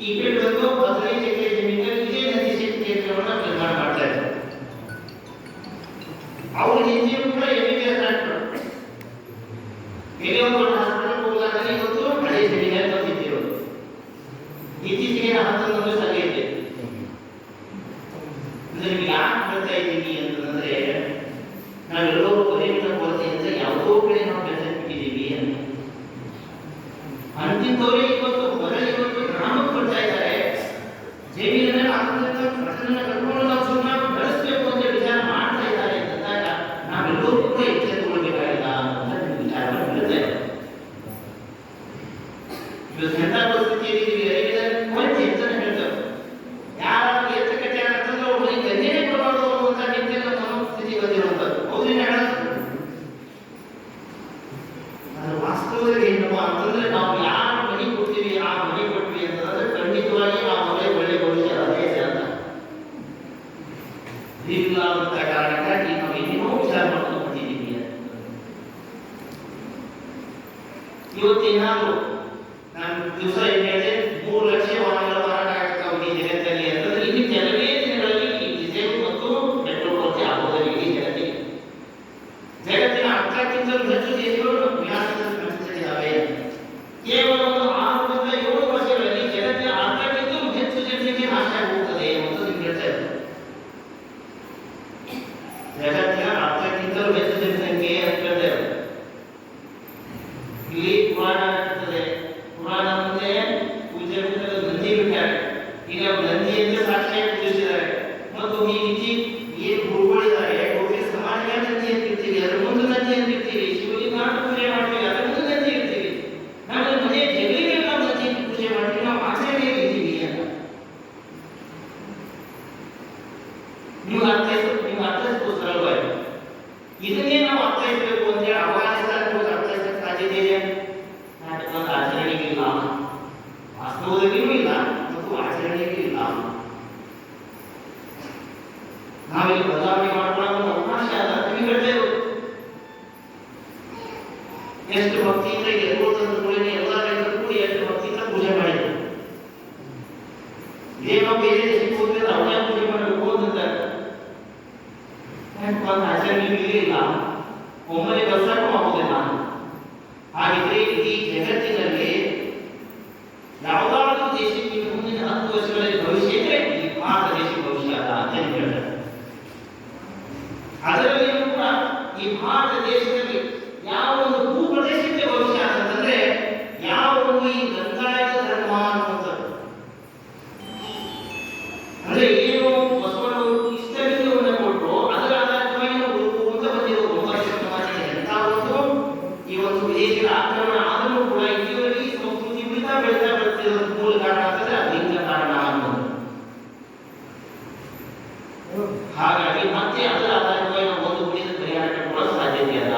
ಈ ಬಿಲ್ ಬಂದು 15 ಎಕರೆ ಜಮೀನಲ್ಲಿ ಇದೇ ನಂದಿ ಶಕ್ತಿ ಕೇಂದ್ರವನ್ನು ನಿರ್ಮಾಣ ಮಾಡ್ತಾ ಇದ್ರು. ಅವ್ರ ಹಿಂದಿಯೂ ಕೂಡ MBBS ಡಾಕ್ಟರ್ ಇಲ್ಲಿ ಒಂದು ಹಾಸ್ಪಿಟಲ್ ಹೋದಾಗ ಇವತ್ತು ಹಳೆ ಜಮೀನಲ್ಲಿ ಬಂದಿದ್ದೇವೆ. ಇತ್ತೀಚೆಗೆ ಹತ್ತೊಂದು ಸಲಹೆ ಇದೆ. ನಿಮಗೆ ಯಾಕೆ ಹೇಳ್ತಾ ಇದ್ದೀವಿ ಅಂತಂದ್ರೆ ನಾವೆಲ್ಲರೂ ಅರಿವಿನ ಕೊರತೆಯಿಂದ ಯಾವುದೋ ಕಡೆ ನಾವು ಬೆಳೆದಿದ್ದೀವಿ ಅಂತ ಅಂತಿದ್ದವರೇ ಇವತ್ತು ಇವತ್ತು ಗ್ರಾಮಕ್ಕೆ ಬರ್ತಾ ಇದ್ದಾರೆ. ಜಮೀನನ್ನ ಕಟ್ಕೊಂಡು ನಾವು ಸುಮ್ಮನೆ ಬೆಳೆಸಬೇಕು ಅಂತ ವಿಚಾರ ಮಾಡ್ತಾ ಇದ್ದಾರೆ ಅಂತಂದಾಗ ನಾವೆಲ್ಲರೂ ಕೂಡ ಎಚ್ಚೆತ್ತುಕೊಳ್ಬೇಕಾಗಿಲ್ಲ ಅಂತ ವಿಚಾರ ಹೇಳ್ತಾ ಇದ್ದಾರೆ. ಇವತ್ತು ಎಂಥ ಪರಿಸ್ಥಿತಿಯಲ್ಲಿ ಅರಿವಿನ ಕೊರತೆ ಅಂತಾನೆ ಹೇಳ್ತಾರೆ. ಯಾರು ಎಚ್ಚರಿಕೆ ಅಂತಂದ್ರೆ ಅವ್ರಿಗೆ ಗಂಜೆನೇ ಕೊಡಬಾರ್ದು ಅನ್ನುವಂಥ ನಿಟ್ಟಿನ ಮನೋಸ್ಥಿತಿ ಬಂದಿರುವಂಥದ್ದು. ಹೌದಿನ ಅದು ವಾಸ್ತವದಲ್ಲಿ ಏನಪ್ಪ ಅಂತಂದ್ರೆ ನಾವು ಯಾರು ಮನೆ ಕೊಡ್ತೀವಿ ಆ ಮನೆ ಕೊಡ್ತೀವಿ ಅಂತಂದ್ರೆ ಖಂಡಿತವಾಗಿ ಆ ಮನೆ ಒಳ್ಳೆ ಭವಿಷ್ಯ ಅದೇ ಅಂತ ಇಲ್ಲ ಅಂತ ಕಾರಣಕ್ಕಾಗಿ ನಾವು ಏನೇನೋ ವಿಚಾರ ಮಾಡ್ಕೊಂಡು ಬಂದಿದ್ದೀವಿ. ಇವತ್ತೇನಾದ್ರು ನಾನು ದಿವಸ ಏನು ಹೇಳಿದೆ 3 ಲಕ್ಷ ವಾಹನಗಳ ಮಾರಾಟ ಆಗ್ತಾವೆ ಈ ಜಗತ್ತಲ್ಲಿ ಅಂತಂದ್ರೆ ಇನ್ನು ಕೆಲವೇ ದಿನಗಳಲ್ಲಿ ಈ ಡೀಸೆಲ್ ಮತ್ತು ಪೆಟ್ರೋಲ್ ಕೊರತೆ ಆಗೋದಿಲ್ಲ ಈ ಜಗತ್ತಿಗೆ. ಜಗತ್ತಿನ ಅರ್ಧಕ್ಕಿಂತಲೂ ಹೆಚ್ಚು ದೇಶಗಳು ವಿನಾಶದಲ್ಲಿ ಕಾಣಿಸುತ್ತಿದ್ದಾವೆ. ಕೇವಲ ಒಂದು 6 ರಿಂದ 7 ವರ್ಷಗಳಲ್ಲಿ ಜಗತ್ತಿನ ಅರ್ಧಕ್ಕಿಂತಲೂ ಹೆಚ್ಚು ಜನಸಂಖ್ಯೆ ನಾಶ ಆಗುತ್ತದೆ ಅಂತ ನೀವು ಹೇಳ್ತಾ ಇದ್ದಾರೆ. ಜಗತ್ತಿನ ಅರ್ಧಕ್ಕಿಂತಲೂ ಹೆಚ್ಚು ಜನಸಂಖ್ಯೆ ಅಂತ ಹೇಳ್ತಾ ಇದ್ದಾರೆ. ಇಲ್ಲಿ ಪುರಾಣ ಇರ್ತದೆ. ಪುರಾಣ ಮುಂದೆ ಪೂಜೆ ನಂದಿ ಬಿಟ್ಟಾರೆ. ಈಗ ನಂದಿಯಂತೆ ಸಾಕ್ಷಿಯಾಗಿ ಪೂಜಿಸಿದ್ದಾರೆ. ಮತ್ತು ಈ ರೀತಿ ಏನು ಗುರುಗಳಿದ್ದಾರೆ ಅವ್ರಿಗೆ ಸಮಾಜ ನಂದಿ ಅಂತ ಇರ್ತೀವಿ, ಅದ್ರ ಮುಂದೆ ನಂದಿ ಅಂತ ಇರ್ತೀವಿ, ಶಿವಲಿಂಗ ಪೂಜೆ ಮಾಡ್ತೀವಿ, ಅದ್ರ ಮುಂದೆ ನಂದಿ ಇರ್ತೀವಿ. ನಮ್ಮ ಮನೆ ಜಗಲಿಗೆ ನಾವು ನಂದಿ ಪೂಜೆ ಮಾಡ್ತೀವಿ, ನಾವು ಆಚರಣೆಗೆ ಇದ್ದೀವಿ ಅಂತ ನೀವು ಅರ್ಥೈಸ್ಕೋಸ್ಕರವಾಗಿ ಇದನ್ನೇ ನಾವು ಅರ್ಥೈಸಬೇಕು ಅಂತೇಳಿ ಅಫ್ಘಾನಿಸ್ತಾನ ಅರ್ಥೈಸಕ್ಕೆ ಸಾಧ್ಯತೆ ಇದೆ. ಒಂದು ಆಚರಣೆಗೆ ಇಲ್ಲ, ವಾಸ್ತವದಲ್ಲಿಯೂ ಇಲ್ಲ ಮತ್ತು ಆಚರಣೆಗೂ ಇಲ್ಲ. ನಾವಿಲ್ಲಿ ಬದಲಾವಣೆ ಮಾಡ್ಕೊಳ್ಳೋ ಒಂದು ಅವಕಾಶ ಅದ ನೀವು ಹೇಳ್ತಾ ಇರೋದು. ಎಷ್ಟು ಭಕ್ತಿಯಿಂದ ಎಲ್ಲೋದಂತ ಎಲ್ಲ ರೈತರು ಕೂಡಿ ಎಷ್ಟು ಭಕ್ತಿಯಿಂದ ಪೂಜೆ ಮಾಡಿದ್ರು. ಇದೇ ನಾವು ಬೇರೆ ದೇಶಕ್ಕೆ ಹೋದ್ರೆ ಅವನೇ ಪೂಜೆ ಮಾಡಬೇಕು ಅಂತಾರೆ. ಒಂದು ಆಚರಣೆಗೂ ಇಲ್ಲ, ಒಮ್ಮೆ ದಸರಾಗೂ ಆಗುದಿಲ್ಲ. ಹಾಗಿದ್ರೆ ಈ ಜಗತ್ತಿನಲ್ಲಿ ಯಾವುದಾದ್ರೂ ದೇಶಕ್ಕೆ ಮುಂದಿನ 10 ವರ್ಷಗಳಲ್ಲಿ ಭವಿಷ್ಯ ಇದ್ರೆ ಈ ಭಾರತ ದೇಶ ಭವಿಷ್ಯ ಅದ ಅಂತ ಹೇಳ್ತಾರೆ. ಅದರಲ್ಲಿಯೂ ಕೂಡ ಈ ಭಾರತ ದೇಶದಲ್ಲಿ ಯಾವ ಒಂದು ಭೂಪ್ರದೇಶಕ್ಕೆ ಭವಿಷ್ಯ ಅಂತಂದ್ರೆ ಯಾವ ಒಂದು ಈ ಲಿಂಗಾಯತ ಧರ್ಮ ಅನ್ನುವಂಥದ್ದು. ಅಂದ್ರೆ ಏನು ಬಸವಣ್ಣವರು ಇಷ್ಟಲಿಂಗವನ್ನು ಕೊಟ್ಟರು ಅದರ ಆಧಾರವಾಗಿ ನಾವು ಹುಡುಕುವಂತ ಬಂದಿರೋ ಸಮಾಜಕ್ಕೆ ಎಂಥ ಒಂದು ಈ ಒಂದು ವಿದೇಶಿಗಳ ಆಕ್ರಮಣ ಆದರೂ ಕೂಡ ಇಲ್ಲಿವರೆಗೆ ಈ ಸಂಸ್ಕೃತಿ ಬೆಳೀತಾ ಬರ್ತಿರೋದು ಮೂಲ ಕಾರಣ ಅಂತಂದ್ರೆ ಅದು ಲಿಂಗ ಕಾರಣ ಅನ್ನೋದು. ಹಾಗಾಗಿ ಮತ್ತೆ ಅದರ ಆಧಾರವಾಗಿ ನಾವು ಒಂದು ಗುಡಿದ ಪರಿಹಾರ ಕಟ್ಕೊಳ್ಳೋ ಸಾಧ್ಯತೆ ಅದ.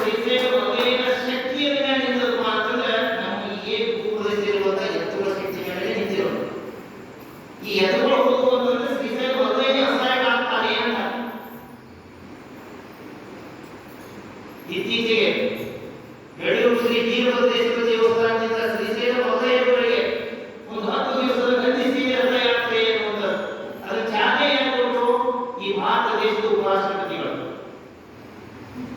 ಶ್ರೀಶೈಲ ಮದುವೆಯ ಶಕ್ತಿಯ ಮೇಲೆ ನಿಂತದ್ದು ಮಾತ್ರ ನಮ್ಮ ಈ ಭೂಪ್ರದೇಶದಲ್ಲಿರುವಂತಹ ಎತ್ತುಗಳ ಶಕ್ತಿ ಮೇಲೆ ನಿಂತಿರೋದು. ಈ ಎತ್ತುಗಳು ಹೋಗುವಂತಂದ್ರೆ ಶ್ರೀಶೈಲ ಮದುವೆಗೆ ಅಸಹಾಯಕ ಆಗ್ತಾನೆ ಅಂತ. ಇತ್ತೀಚೆಗೆ ಬೆಳೂರು ಶ್ರೀ ವೀರಭದ್ರೇಶ್ವರ ದೇವಸ್ಥಾನದಿಂದ ಶ್ರೀಶೈಲ ಮದುವೆಯವರೆಗೆ ಒಂದು 10 ದಿವಸದ ನಂದಿ ರಥಯಾತ್ರೆ ಎನ್ನುವಂಥದ್ದು ಅದು ಚಾಲನೆಯನ್ನು ಈ ಭಾರತ ದೇಶದ ಉಪರಾಷ್ಟ್ರಪತಿಗಳು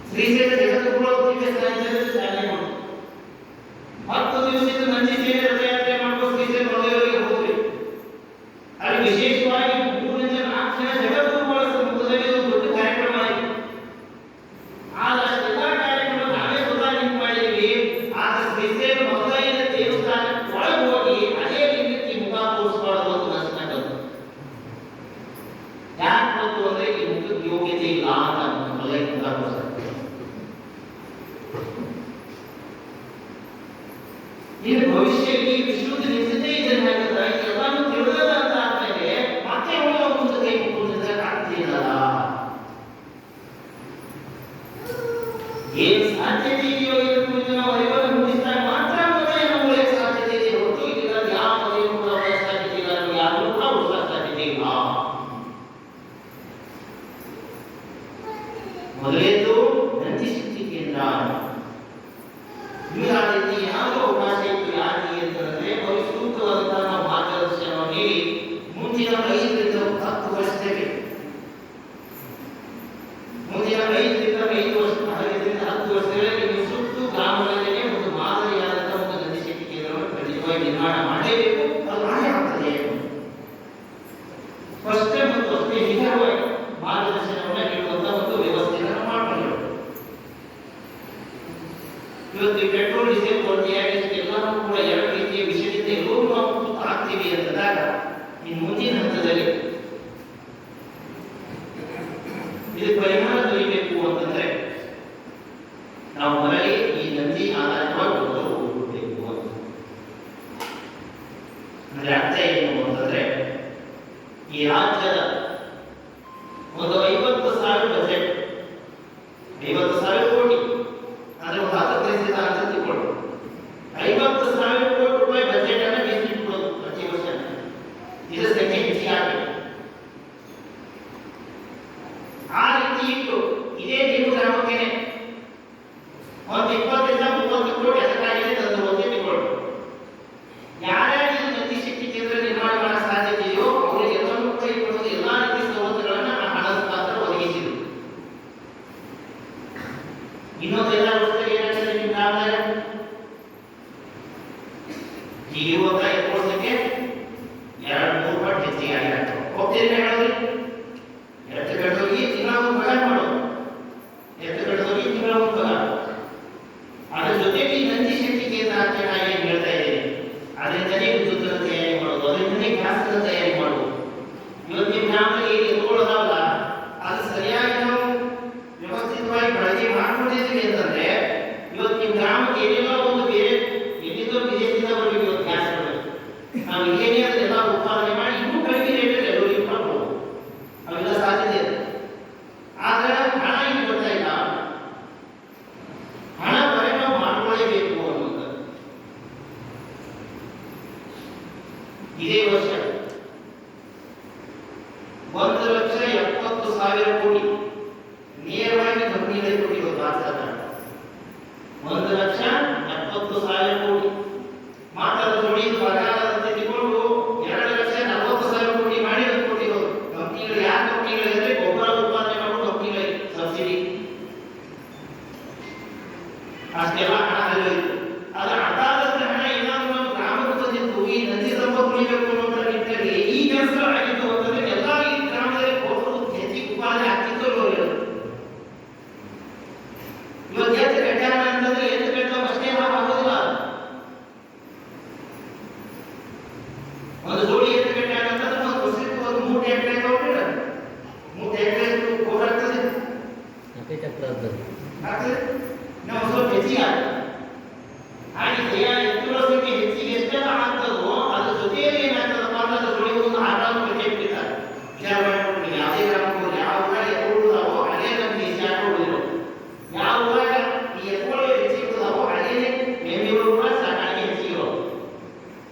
ಶ್ರೀಶೈಲ ಜಗದ್ಗುರು ದಿವ್ಯ ಸಾನ್ನಿಧ್ಯದಲ್ಲಿ ಚಾಲನೆ ಮಾಡಿದ್ರು. 10 ದಿವಸದ ನಂದಿ ರಥಯಾತ್ರೆ ಮಾಡುವ ಶ್ರೀಶೈಲ ಮದುವೆಯವರಿಗೆ ಹೋದ್ರಿ. ಅಲ್ಲಿ ವಿಶೇಷವಾಗಿ 3 ರಿಂದ 4 ಜನ ಜಗದ್ಗುರುಗಳ ಸಮ್ಮುಖದಲ್ಲಿ ಒಂದು ದೊಡ್ಡ ಕಾರ್ಯಕ್ರಮ ಆಯಿತು. ಆದಷ್ಟೆಲ್ಲ ಕಾರ್ಯಕ್ರಮ ನಾವೇ ಸ್ವತಃ ನಿಂತು ಮಾಡಿದ್ವಿ. ಆಗ ಶ್ರೀಶೈಲ ಮದುವೆಯ ದೇವಸ್ಥಾನಕ್ಕೆ ಒಳಗೆ ಹೋಗಿ ಅದೇ ರೀತಿ ಮುಖ ತೋರಿಸಬಾರದು ಅಂತ ಅನಿಸ್ಕೊಂಡದ್ದು. ಯಾಕೆ ಬಂತು ಅಂದ್ರೆ ಈ ಮುಖದ ಯೋಗ್ಯತೆ ಇಲ್ಲ ಅಂತ ಮದುವೆ ಮುಖ ತೋರಿಸ ಇನ್ನು ಭವಿಷ್ಯದಲ್ಲಿ ವಿಶ್ವದ ನಿಶ್ಚಿತ ಇದನ್ನ ಎಲ್ಲಾನು ತಿಳಿದ ಅಂತ ಆದ್ಮೇಲೆ ಮತ್ತೆ ಅವಳು ಮುಂದೆ ಕೈ ಮುಟ್ಟಿದ್ರೆ ಆಗ್ತಿಲ್ಲ. ಏನ್ ಸಾಧ್ಯತೆ ಇದೆಯೋ ಇದ್ರ ಕುರಿತು ನಾವು ಅರಿವನ್ನು ಮೂಡಿಸಿದಾಗ ಮಾತ್ರ ಮದುವೆ ನಮ್ಮೊಳಗೆ ಸಾಧ್ಯತೆ ಇದೆ ಹೊರತು ಇದರಿಂದ ಯಾವ ಮದುವೆ ಕೂಡ ಅವರ ಸಾಧ್ಯತೆ ಇಲ್ಲ, ಯಾರು ಕೂಡ ಉಳಿಸ ಸಾಧ್ಯತೆ ಇಲ್ಲ. ಮೊದಲೇದು ನಂದಿ ಶಕ್ತಿ ಕೇಂದ್ರ. ಈ ರೀತಿ ಯಾವುದೋ ಅವಕಾಶ ಇತ್ತು ಯಾಕೆ ಅಂತಂದ್ರೆ ಅವರು ಸೂಕ್ತವಾದಂತಹ ನಾವು ಮಾರ್ಗದರ್ಶನವನ್ನು ನೀಡಿ ಮುಂದಿನ 5 ರಿಂದ 10 ವರ್ಷದಲ್ಲಿ ಮುಂದಿನ 5 ರಿಂದ 10 ವರ್ಷಗಳಲ್ಲಿ ನೀವು ಸುತ್ತು ಗ್ರಾಮಗಳಲ್ಲಿ ಒಂದು ಮಾದರಿಯಾದಂತಹ ಒಂದು ನಂದಿ ಶಕ್ತಿ ಕೇಂದ್ರವನ್ನು ಖಂಡಿತವಾಗಿ ನಿರ್ಮಾಣ ಮಾಡಲೇಬೇಕು. ಅದು ಮಾಡೇ ಆಗ್ತದೆ. ಸ್ಪಷ್ಟ ಮತ್ತು ಅಷ್ಟೇ ನಿಖರವಾಗಿ ಮಾರ್ಗದರ್ಶನವನ್ನು ನೀಡುವಂತಹ ಒಂದು ವ್ಯವಸ್ಥೆಯನ್ನು ಮಾಡಿಕೊಳ್ಳಬೇಕು. ಇವತ್ತು ಪೆಟ್ರೋಲ್ ಡೀಸೆಲ್ ಕೊರತೆಯಾಗಿ ಎಲ್ಲರೂ ಕೂಡ 2 ರೀತಿಯ ವಿಷಯದಿಂದ ಎಲ್ಲರೂ ನಾವು ಆಗ್ತೀವಿ ಅಂತಂದಾಗ ಇನ್ನು ಮುಂದಿನ ಹಂತದಲ್ಲಿ ಇದು ಪರಿಹಾರ ದೊರೆಯಬೇಕು ಅಂತಂದ್ರೆ ನಾವು ಮರಳಿ ಈ ನಂದಿ ಆಧಾರಿತವಾಗಿ ಹೋಗಬೇಕು ಅಂತ. ಅಂದ್ರೆ ಅರ್ಥ ಏನು ಅಂತಂದ್ರೆ ಈ ರಾಜ್ಯದ ಒಂದು 50,000 ಬಜೆಟ್ 50,000 ಕೋಟಿ ಅಂದ್ರೆ ಒಂದು 10% ಅಂತ ತಿಳ್ಕೊಳ್ಳಿ. 50,000 ಕೋಟಿ ರೂಪಾಯಿ ಬಜೆಟ್ ಅನ್ನು ಮೀಸಲಿಟ್ಟುಕೊಳ್ಳೋದು ಪ್ರತಿ ವರ್ಷ. ಇದರ ಸಂಖ್ಯೆ ಹೆಚ್ಚಿಗೆ ಆಗಬೇಕು. ಆ ರೀತಿ ಇಟ್ಟು ಇದೇ ನೀವು ಗ್ರಾಮಕ್ಕೆ ಒಂದು 20 ರಿಂದ 30 ಕೋಟಿ ಅದಕ್ಕಾಗಿ ತಂದು ಹೋಗಿ ತಿಳ್ಕೊಳ್ಳಿ. ಯಾರ್ಯಾರು ನಂದಿ ಶಕ್ತಿ ಕೇಂದ್ರ ನಿರ್ಮಾಣ ಮಾಡೋ ಸಾಧ್ಯತೆ ಇದೆಯೋ ಅವರಿಗೆ ಎಲ್ಲರೂ ಕೂಡ ಇಟ್ಕೊಳ್ಳೋದು ಎಲ್ಲಾ ರೀತಿಯ ಸವಲತ್ತುಗಳನ್ನ ಆ ಹಣದ ಮುಖಾಂತರ ಒದಗಿಸಿದ್ರು. ಇನ್ನೊಂದೆಲ್ಲ ವರ್ಷದಲ್ಲಿ ಏನಾಗ್ತದೆ ನಿಮ್ಮ ಗ್ರಾಮದಾಗ ಈಗಿರುವಂತ ಎತ್ತುಗಳಿಗೆ 2-3 ಪಟ್ಟು ಹೆಚ್ಚಿಗೆ ಆಗಿರ್ತವೆ. ಹೋಗ್ತೀರಿ ಹೇಳೋದ್ರಿ ಎತ್ತು ಕಟ್ಟೋಗಿ ತಿಂಗಳ ಒಂದು ಪಗಾರ ಮಾಡೋದು. ಎತ್ತು ಕಟ್ಟೋಗಿ ತಿಂಗಳ ಒಂದು ಪಗಾರ. ಅದ್ರ ಜೊತೆಗೆ ಈ ನಂದಿ ಶಕ್ತಿ ಕೇಂದ್ರ ಅಂತ ನಾನು ಏನು ಹೇಳ್ತಾ ಇದ್ದೀನಿ ಅದರಿಂದನೇ ವಿದ್ಯುತ್ ತಯಾರಿ ಮಾಡೋದು, ಅದರಿಂದನೇ ಗ್ಯಾಸ್ ತಯಾರಿ ಮಾಡೋದು. ಇವತ್ತು ನಿಮ್ಮ ಗ್ರಾಮದಲ್ಲಿ ಏನು ಎತ್ತುಕೊಳ್ಳೋದಲ್ಲ ಅದು ಸರಿಯಾಗಿ ನಾವು ವ್ಯವಸ್ಥಿತವಾಗಿ ಬಳಕೆ ಮಾಡ್ಕೊಂಡಿದ್ದೀವಿ ಅಂತಂದ್ರೆ ಇವತ್ತು ನಿಮ್ಮ ಗ್ರಾಮಕ್ಕೆ ಏನೆಲ್ಲ ಒಂದು ಬೇರೆ ಎಲ್ಲಿಂದೋ ವಿದೇಶದಿಂದ ಬರಬೇಕು. ಇವತ್ತು ಗ್ಯಾಸ್ ಬರಬೇಕು. ನಾವು ಏನೇ ಅದನ್ನೆಲ್ಲ ಉತ್ಪಾದನೆ ಮಾಡಿ ಇನ್ನೂ ಕಡಿಮೆ ರೇಟಲ್ಲಿ ಎಲ್ಲರಿಗೂ ಮಾಡ್ಬೋದು. ಅವೆಲ್ಲ ಸಾಧ್ಯತೆ ಇದೆ. ಆದ್ರೆ ಹಣ ಇಲ್ಲಿ ಬರ್ತಾ ಇಲ್ಲ. ಹಣ ಬರೀ ನಾವು ಮಾಡ್ಕೊಳ್ಳೇಬೇಕು ಅನ್ನೋದು. ಇದೇ ವರ್ಷ 1,70,000 ಕೋಟಿ ನೇರವಾಗಿ ಕಂಪನಿಗಳಿಗೆ ಕೊಟ್ಟಿರೋದು ಭಾರತ ಸರ್ಕಾರ. 1,70,000 ಕೋಟಿ ಮಾತ್ರ ಜೋಡಿ ಬರಗಾಲದಂತೆ ತಗೊಂಡು 2,40,000 ಕೋಟಿ ಮಾಡಿ ಕೊಟ್ಟಿರೋದು ಕಂಪನಿಗಳು. ಯಾವ ಕಂಪನಿಗಳಿದ್ರೆ ಗೊಬ್ಬರ ಉತ್ಪಾದನೆ ಮಾಡೋ ಕಂಪನಿಗಳಿಗೆ ಸಬ್ಸಿಡಿ ಅಷ್ಟೆಲ್ಲ ಹಣ ಹರಿಯೋದು. ಆದ್ರೆ ಅದಾದ ಹಣ ಏನಾದ್ರು ನಮ್ಮ ಗ್ರಾಮಕ್ಕೆ ಬಂದಿದ್ದು ಈ ನದಿ ಸಂಪತ್ತು ಉಳಿಬೇಕು ಅನ್ನೋ ನಿಟ್ಟಿನಲ್ಲಿ ಈ ಕೆಲಸ ಆಗಿದ್ದು ಅಂತಂದ್ರೆ ಎಲ್ಲ ಈ ಗ್ರಾಮದಲ್ಲಿ ಗೊಬ್ಬರ ಹೆಚ್ಚಿಗೆ ಉತ್ಪಾದನೆ ಆಗ್ತಿತ್ತು. ಇವತ್ತು ಎತ್ತು ಕಟ್ಟಾನ ಅಂತಂದ್ರೆ ಎತ್ತು ಕಟ್ಟೋ ಅಷ್ಟೇ ಆಗೋದಿಲ್ಲ. ಒಂದು ಜೋಡಿ ಎತ್ತು ಕಟ್ಟಾನ ಅಂತಂದ್ರೆ ಒಂದು ವರ್ಷಕ್ಕೆ ಒಂದು 3 ಎಕರೆ ತಗೊಂಡ್ರೆ 3 ಎಕರೆ ಗೊಬ್ಬರ ಆಗ್ತದೆ. ನಾವು ಸ್ವಲ್ಪ ಹೆಚ್ಚಿಗೆ ಹಾಗೆ ಎತ್ತುಗಳ ಸಂಖ್ಯೆ ಹೆಚ್ಚಿಗೆ ಎಷ್ಟೆಲ್ಲ ಆಗ್ತದೋ ಅದ್ರ ಜೊತೆಯಲ್ಲಿ ಏನಾಗ್ತದಪ್ಪ ಅಂದ್ರೆ ಅದ್ರ ಜೋಡಿ ಒಂದು 6 ಬಿಟ್ಟಿರ್ತಾರೆ. ವಿಚಾರ ಮಾಡಿಕೊಂಡು ಯಾವುದೇ ಗ್ರಾಮಕ್ಕೆ ಯಾವ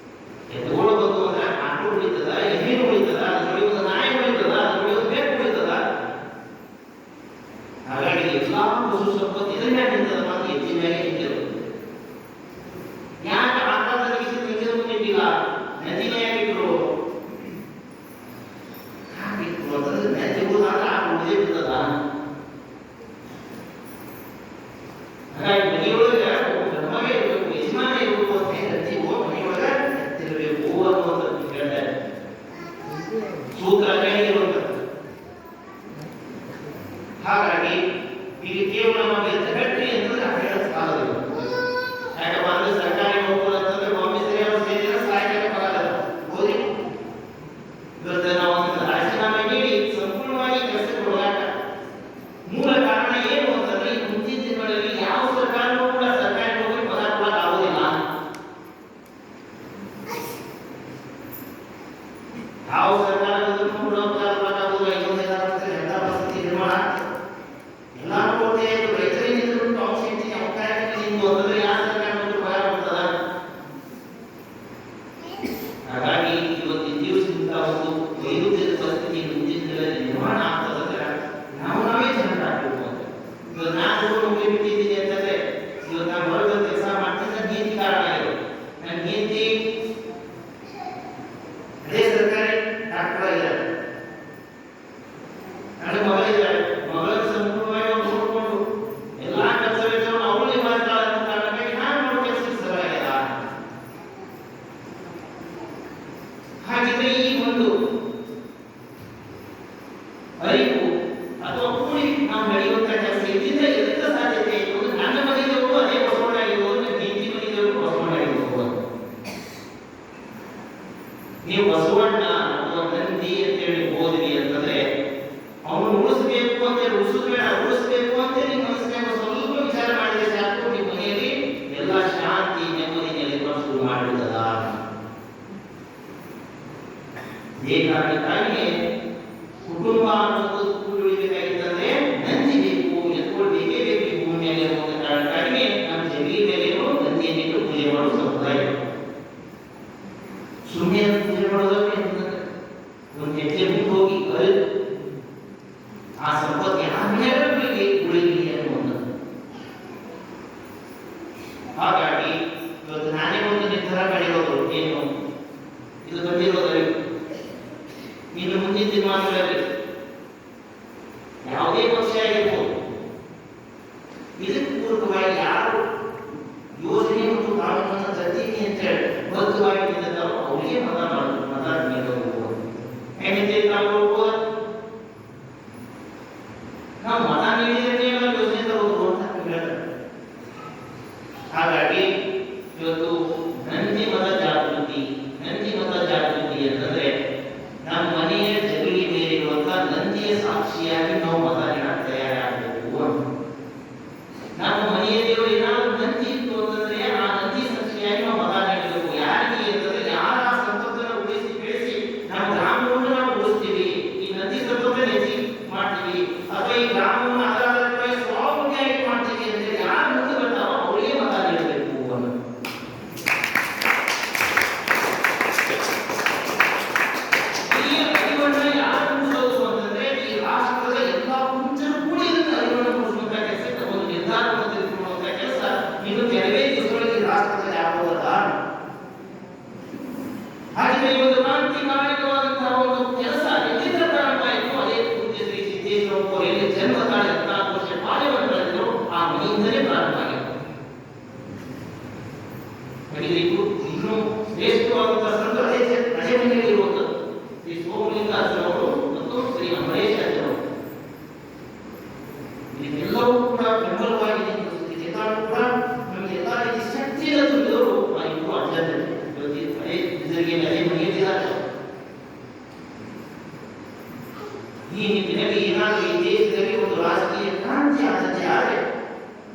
ಕೂಸು ಸ್ವಲ್ಪ ಇದ್ರ ಮ್ಯಾಗ ನಿಂತದ ಮಾತು ಎತ್ತಿನ ಮ್ಯಾಗೆ ನಿಂತಿರು. ಯಾಕೆ ಆಕಾಶದಲ್ಲಿ ನಿಂತಿರು ನಿಂತಿಲ್ಲ, ನದಿ ಮ್ಯಾಗ ಇಟ್ರು. ಹಾಗಿಟ್ರು ಅಂತಂದ್ರೆ ನದಿ ಹೋದಾಗ ಆ ಉಳಿದೇ ಬಿದ್ದದ. ಹಾಗಾಗಿ ಮನೆಯೊಳಗೆ ಧರ್ಮವೇ ಇರಬೇಕು, ಯಜಮಾನ ಇರಬೇಕು ಅಂತ ಹೇಳ್ತೀವೋ ಮನೆಯೊಳಗೆ ಎತ್ತಿರಬೇಕು ಅನ್ನುವಂಥದ್ದು ಹೇಳ್ತಾರೆ. ಸೂತ್ರ ಹೇಳಿರುವಂಥದ್ದು. ಹಾಗಾಗಿ ಈಗ ಕೇವಲ ನಾವು ಎತ್ತ ಕಟ್ಟಿ ಅಂತಂದ್ರೆ ಹೇಳ ಸಾಲದಿಲ್ಲ. ಯಾಕಪ್ಪ ಅಂದ್ರೆ ಸರ್ಕಾರಿ ನೌಕರು ಅಂತಂದ್ರೆ ಒಮ್ಮೆ ಸರಿಯಾದ ಸೇರಿದ್ರೆ ಸಹಾಯಕ ಬರಲ್ಲ. ಹೋಗಿ ಇವತ್ತು ನಾವು ರಾಜೀನಾಮೆ ನೀಡಿ ಸಂಪೂರ್ಣವಾಗಿ ಕೆಲಸಕ್ಕೆ ಹೋಗಾಕ ಮೂಲ ಕಾರಣ ಏನು ಅಂತಂದ್ರೆ ಈ ಮುಂದಿನ ದಿನಗಳಲ್ಲಿ ಯಾವ ಸರ್ಕಾರವೂ ಕೂಡ ಸರ್ಕಾರಿ ನೌಕರಿ ಪದ ಕೊಡಕ್ಕೆ ಆಗುದಿಲ್ಲ. ಯಾವ ಸರ್ಕಾರದಲ್ಲೂ ಕೂಡ ಪದ ಕೊಡಕ್ಕೆ ಆಗುದಿಲ್ಲ. ಇನ್ನೊಂದು ಎಂತ ಪರಿಸ್ಥಿತಿ ನಿರ್ಮಾಣ ಎಲ್ಲಾರು ಕೊಟ್ಟೆ ರೈತರಿಗೆ ಕಾನ್ಸೆಂಟ್ರಿ ಅವಕಾಶಕ್ಕೆ ನಿಂತು ಅಂತಂದ್ರೆ ಯಾವ ಸರ್ಕಾರ ನೌಕರಿ ಪದ ಕೊಡ್ತದ? ಹಾಗಾಗಿ ಇವತ್ತಿನ ದಿವಸದಿಂದ ಒಂದು ವೈರುಧ್ಯದ ಪರಿಸ್ಥಿತಿ ಮುಂದಿನ ದಿನಗಳಲ್ಲಿ ನಿರ್ಮಾಣ ಆಗ್ತದಂದ್ರೆ ನಾವೇ ಜನರಾಗಬೇಕು ಅಂತ. ಇವತ್ತು ನಾನು ನೌಕರಿ ಬಿಟ್ಟಿದ್ದೀನಿ ಅಂತಂದ್ರೆ ಇವತ್ತು ನಾನು ಹೊರಗೆ ಕೆಲಸ ಮಾಡ್ತಿದ್ದ ನೀತಿ ಕಾರಣ ಇದು. ನನ್ನ ನೀತಿ ಅದೇ ಸರ್ಕಾರಿ ಡಾಕ್ಟರ್ ಆಗಿದ್ದಾರೆ, ನನ್ನ ಮಗಳಿದ್ದಾರೆ, ಮಗಳ ಸಂಪೂರ್ಣವಾಗಿ ನೋಡಿಕೊಂಡು ಎಲ್ಲಾ ಕೆಲಸ ವೆಚ್ಚವನ್ನು ಅವಳೇ ಮಾಡ್ತಾಳೆ ಅನ್ನೋ ಕಾರಣಕ್ಕಾಗಿ ನಾನು ಮಾಡೋ ಕೆಲಸಕ್ಕೆ ಸರಿಯಾಗಿಲ್ಲ. ಹಾಗಿದ್ರೆ ಈ ಒಂದು ಅರಿವು ಅಥವಾ ಕೂಡಿ ನಾವು ನಡೆಯುವಂತ ಕೆಲಸ ಇದರಿಂದ ಎತ್ತ ಸಾಧ್ಯತೆ ಇತ್ತು. ನನ್ನ ಮನೆಯವರು ಅದೇ ಬಸವಣ್ಣ ಆಗಿರ್ಬೋದು, ನನ್ನ ಹೆಂಡತಿ ಮನೆಯವರು ಬಸವಣ್ಣ ಆಗಿರ್ಬೋದು. ನೀವು ಬಸವಣ್ಣ ಅಥವಾ ನಂದಿ ಅಂತೇಳಿ ಓದಿರಿ ಅಂತಂದ್ರೆ ಅವನು ಉಳಿಸ್ಬೇಕು ಅಂತೇಳಿ ಉಳಿಸಬೇಡ, ಉಳಿಸ್ಬೇಕು ಅಂತೇಳಿ ನಿಮ್ಮ ಮನಸ್ಸಿನಾಗ ಸ್ವಲ್ಪ ವಿಚಾರ ಮಾಡಿದ್ರೆ ಸಾಕು, ನಿಮ್ಮ ಮನೆಯಲ್ಲಿ ಎಲ್ಲ ಶಾಂತಿ ನೆಮ್ಮದಿ ನೆಲೆಗಳನ್ನು ಶುರು ಮಾಡಿಬಿಡ್ತದ. ಈ ಕಾರಣಕ್ಕಾಗಿ ಕುಟುಂಬ ಅನ್ನೋದು ಕೂಡಿಬೇಕಾಗಿತ್ತಂದ್ರೆ ನಂದಿ ಬೇಕು, ಎತ್ಕೊಂಡು ಬೇಕೇ ಬೇಕು ಈ ಭೂಮಿ ಮೇಲೆ ಅನ್ನೋ ಕಾರಣಕ್ಕಾಗಿ ನಮ್ಮ ಜಮೀನ್ ಮೇಲೇನು ನಂದಿಯನ್ನಿಟ್ಟು ಪೂಜೆ ಮಾಡೋ ಸಂಪ್ರದಾಯ. ಸುಮ್ಮನೆ ಪೂಜೆ ಮಾಡೋದಕ್ಕೆ ಒಂದು ಹೆಜ್ಜೆ ಮುಂದೆ ಹೋಗಿ ಅರಿತು ಆ ಸಂಪತ್ತು ಯಾರಿಗೆ ಉಳಿಲಿ ಅನ್ನುವಂಥದ್ದು. ಹಾಗಾಗಿ ಇವತ್ತು ನಾನೇ ಒಂದು ನಿರ್ಧಾರ ಮಾಡಿರೋದು ಏನು, ಇದು ಬಂದಿರೋದು ಇನ್ನು ಮುಂದಿನ ದಿನಮಾನಗಳಲ್ಲಿ ಯಾವುದೇ ಪಕ್ಷ ಆಗಿರ್ಬೋದು, ಇದಕ್ಕೆ ಪೂರಕವಾಗಿ ಯಾರು ಯೋಜನೆ ಮತ್ತು ಕಾನೂನನ್ನು ತರ್ತೀನಿ ಅಂತ ಹೇಳಿ ಬದ್ಧವಾಗಿ ನಿಂತಿದ್ದಾರೋ ಅವರಿಗೆ ಮತ ನೀಡಬೇಕು. ಹೇಗೆ ನಾವು ಹೋಗ್ಬೋದು, ನಾವು ಮತ ನೀಡಿದ್ರೆ ಯೋಜನೆ ತಗೋದು ಅಂತ ಹೇಳ್ತಾರೆ. ಹಾಗಾಗಿ ಇವತ್ತು ನಂದಿ ಮತ ಜಾಗೃತಿ ಅಂತಂದ್ರೆ ನಮ್ಮ ಮನೆಯ ಜಗಲಿ ಮೇಲಿರುವಂತಹ ನಂದಿಯ ಸಾಕ್ಷಿಯಾಗಿ ನಾವು ಮತ ನೀಡಕ್ಕೆ ತಯಾರಾಗಬೇಕು. ನಮ್ಮ ಮನೆಯಲ್ಲಿರೋ ಏನಾದ್ರು ನಂದಿ ಇತ್ತು ಅಂತಂದ್ರೆ ಆ ನಂದಿ ಸಾಕ್ಷಿಯಾಗಿ ನಾವು ಮತ ನೀಡಬೇಕು. ಯಾರಿಗೆ ಅಂತಂದ್ರೆ ಯಾರ ಸಂಪತ್ತನ್ನು ಉಳಿಸಿ ಬೆಳೆಸಿ ನಮ್ಮ ಗ್ರಾಮವನ್ನು ನಾವು ಉಳಿಸ್ತೀವಿ, ಈ ನದಿ ಸಂಪತ್ತನ್ನು ಹೆಚ್ಚಿ ಮಾಡ್ತೀವಿ, ಅಥವಾ ಈ ಗ್ರಾಮವನ್ನು ಆಧಾರವಾಗಿ ಸ್ವಾವಲಂಬಿಯಾಗಿ ಮಾಡ್ತೀವಿ ಅಂತೇಳಿ ಯಾರು ಮುಂದೆ ಬರ್ತಾರೋ ಅವರಿಗೆ ಮತ ನೀಡಬೇಕು ಅನ್ನೋದು. ಈ ಅರಿವನ್ನ ಯಾರು ಮೂಡಿಸೋದು ಅಂತಂದ್ರೆ ಈ ರಾಷ್ಟ್ರದ ಎಲ್ಲಾ ಮುಂಚೆನೂ ಕೂಡ ಇದನ್ನ ಅರಿವನ್ನ ಮೂಡಿಸುವಂತ ಕೆಲಸ, ಒಂದು ನಿರ್ಧಾರವನ್ನು ತೆಗೆದುಕೊಳ್ಳುವಂತ ಕೆಲಸ ಇನ್ನು ಕೆಲವೇ ದಿವಸಗಳಲ್ಲಿ ರಾಷ್ಟ್ರದಲ್ಲಿ ಆಗುವುದಲ್ಲ. ಹಾಗೆ ಈ ಒಂದು ಕ್ರಾಂತಿಕಾರಿಕವಾದಂತಹ ಒಂದು ಕೆಲಸ ಎಲ್ಲಿಂದ ಪ್ರಾರಂಭ ಆಯಿತು, ಅದೇ ಪೂಜ್ಯ ಶ್ರೀ ಸಿದ್ದೇಶ್ವರ ಎಲ್ಲಿ ಜನ್ಮ ತಾಳಿ 14 ವರ್ಷ ಬಾಲ್ಯವನ್ನು ಕಳೆದ್ರು ಆ ಮನೆಯಿಂದಲೇ ಪ್ರಾರಂಭ ಆಗಿದೆ. ಇನ್ನೂ ಶ್ರೇಷ್ಠವಾದಂತಹ ಸಂತ ಅದೇ ಮನೆಯಲ್ಲಿ ಇರುವಂಥದ್ದು ಶ್ರೀ ಸೋಮಲಿಂಗಾಚಾರ್ಯವರು ಮತ್ತು ಶ್ರೀ ಅಂಬರೀಷ್ ಆಚಾರ್ಯವರು. ಇದೆಲ್ಲವೂ ಕೂಡ ಬೆಂಬಲವಾಗಿ ನಿಂತು ಕೂಡ ನಮಗೆ ಎಲ್ಲ ರೀತಿ ಶಕ್ತಿಯನ್ನು ತುಂಬಿದವರು ಆ ಇಬ್ಬರು ಅಜ್ಜರು. ಅದೇ ಮನೆಯಲ್ಲಿದ್ದಾರೆ. ಈ ನಿಟ್ಟಿನಲ್ಲಿ ಏನಾದರೂ ಈ ದೇಶದಲ್ಲಿ ಒಂದು ರಾಜಕೀಯ ಕ್ರಾಂತಿ ಆದಂತೆ ಆದರೆ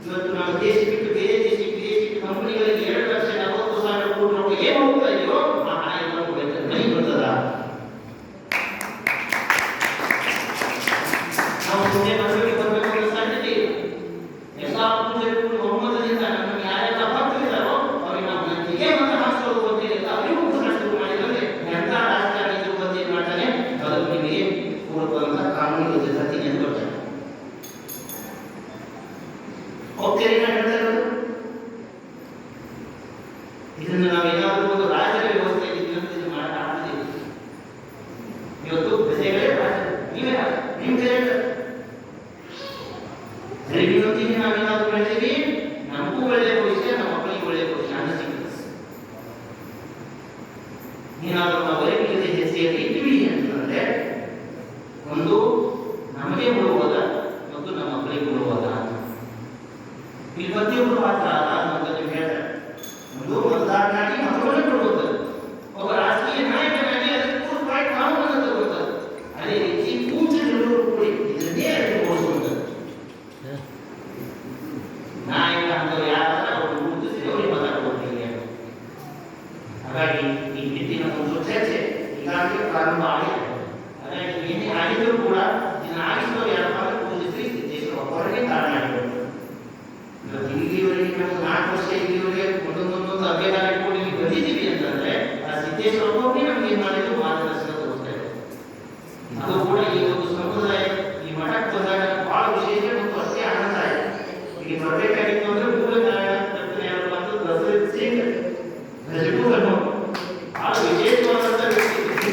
ಇವತ್ತು ನಮ್ಮ ದೇಶ ಬಿಟ್ಟು ಬೇರೆ ದೇಶಕ್ಕೆ ಕಂಪನಿಗಳಿಗೆ 2,40,000 ಕೋಟಿ ರೂಪಾಯಿ ಏನು ಹೋಗ್ತಾ ಇದೆಯೋ ಆ ಹಣ ಎಲ್ಲ ಮೈ ಬರ್ತದ. ನಾವು ಮುಂದೆ ಮನೆಗೆ ಬರಬೇಕು ಅನ್ನೋ ಸಾಧ್ಯತೆ ಇಲ್ಲ. ಎಲ್ಲ ಪೂಜೆಗಳು ಒಮ್ಮತದಿಂದ ನಮಗೆ ಯಾರೆಲ್ಲ ಭಕ್ತರಿದ್ದಾರೋ ಅವರಿಗೆ ನಾವು ನಂದಿಗೆ ಮತ ಹಾಕಿಸೋದು ಅಂತ ಎಲ್ಲ ಅವರಿಗೂ ಕೂಡ ಶುರು ಮಾಡಿದ್ರೆ ಎಂಥ ರಾಜಕಾರಣಿ ಬಂದು ಏನು ಮಾಡ್ತಾನೆ, ಅದಕ್ಕೆ ನಿಮಗೆ ಪೂರ್ವಕವಾದಂಥ ಕಾನೂನು ಜೊತೆ ಅಂತ ಕೊಡ್ತಾನೆ. ಹೋಗ್ತೀರಿ ನಾನು ಹೇಳ್ತಾ ಇರೋದು. ಇದನ್ನು ನಾವು ಏನಾದರೂ ಒಂದು ರಾಜರ ವ್ಯವಸ್ಥೆ ಇದು ಮಾಡಕ್ಕಾಗ್ತದೆ. ಇವತ್ತು ಪ್ರಜೆಗಳೇ ರಾಜ, ನೀವೇ ರಾಜ, ನಿಮ್ಮ ಪ್ರಜೆಗಳು. ಸರಿ, ಇವತ್ತಿಗೆ ನಾವೇನಾದ್ರೂ ಬೆಳೆದೀವಿ, ನಮಗೂ ಒಳ್ಳೆಯ ಭವಿಷ್ಯ, ನಮ್ಮ ಮಕ್ಕಳಿಗೆ ಒಳ್ಳೆಯ ಭವಿಷ್ಯ ಅಂತ ಸಿಗ್ತದೆ. ಏನಾದರೂ ನಾವು ವೈಯಕ್ತಿಕ ಹೆಸರಿಯಲ್ಲಿ ಇದ್ದೀವಿ ಅಂತಂದ್ರೆ ಒಂದು ನಮಗೆ ಉಳುವುದ ಮತ್ತು ನಮ್ಮ ಮಕ್ಕಳಿಗೆ ಉಳುವುದ ಅಂತ ಇಲ್ಲಿ ಪ್ರತಿಯೊಬ್ಬರು ಮಾತ್ರ ಅಂತ ನೀವು ಹೇಳ್ತಾರೆ. ಒಂದು ಮತದಾರನಾಗಿ ಮತವನ್ನು ಕೊಡುವುದು, ಒಬ್ಬ ರಾಜಕೀಯ ನಾಯಕನಾಗಿ ಅದಕ್ಕೆ ಫುಲ್ ಪಾಯಿಂಟ್ ಕಾನೂನನ್ನು ತಗೊಳ್ತಾರೆ. ಅದೇ ರೀತಿ ಕೂಚಲು ಕೂಡಿ ಇದನ್ನೇ ಅರಿತುಕೊಳ್ಳುವಂಥದ್ದು. ನಾಯಕ ಅಂತವ್ರು ಯಾರಾದ್ರೆ ಅವರು ಗುರುತಿಸಿ ಅವರಿಗೆ ಮತ ಕೊಡ್ತೀವಿ. ಹಾಗಾಗಿ ಈ ನಿಟ್ಟಿನ ಒಂದು ಚರ್ಚೆ ಈಗಾಗಲೇ ಪ್ರಾರಂಭ ಆಗಿದೆ. ಹಾಗಾಗಿ ಏನೇ ಆಗಿದ್ರೂ ಕೂಡ ಇದನ್ನು ಆಗಿಸುವವರು ಯಾರಪ್ಪ ಅಂದ್ರೆ ಪೂಜಿಸಿ ಸಿದ್ದೇಶ್ವರ ಹೊರಗೆ ಕಾರಣ ಆಗಿರೋದು. ಇಲ್ಲಿವರೆಗೆ ನಾವು 4 ವರ್ಷ ಇಲ್ಲಿವರೆಗೆ ಒಂದೊಂದೊಂದೊಂದು ಅಭ್ಯಾಸ ಇಟ್ಕೊಂಡು ಇಲ್ಲಿ ಬಂದಿದ್ದೀವಿ ಅಂತಂದ್ರೆ ಆ ಸಿದ್ದೇಶ್ವರ ಒಬ್ಬರೇ ನಮ್ಗೆ ಏನ್ ಮಾಡಿದ್ರು ಮಾರ್ಗದರ್ಶನ ತೋರಿಸ್ತಾ ಇದೆ. ಅದು ಕೂಡ ಈ ಒಂದು ಸಂಪ್ರದಾಯ ಈ ಮಠಕ್ಕೆ ಬಂದಾಗ ಬಹಳ ವಿಶೇಷ ಮತ್ತು ಅಷ್ಟೇ ಆನಂದ ಆಗಿದೆ. ಇಲ್ಲಿ ಬರಬೇಕಾಗಿತ್ತು ಅಂದ್ರೆ ಮೂಲ ಕಾರಣ ತಪ್ಪನೆ ಯಾರಪ್ಪ ಅಂತ ದಸರಥ್ ಸಿಂಗ್ ರಜಪೂತ್ ಅನ್ನೋ ಬಹಳ ವಿಶೇಷವಾದಂತ ವ್ಯಕ್ತಿ.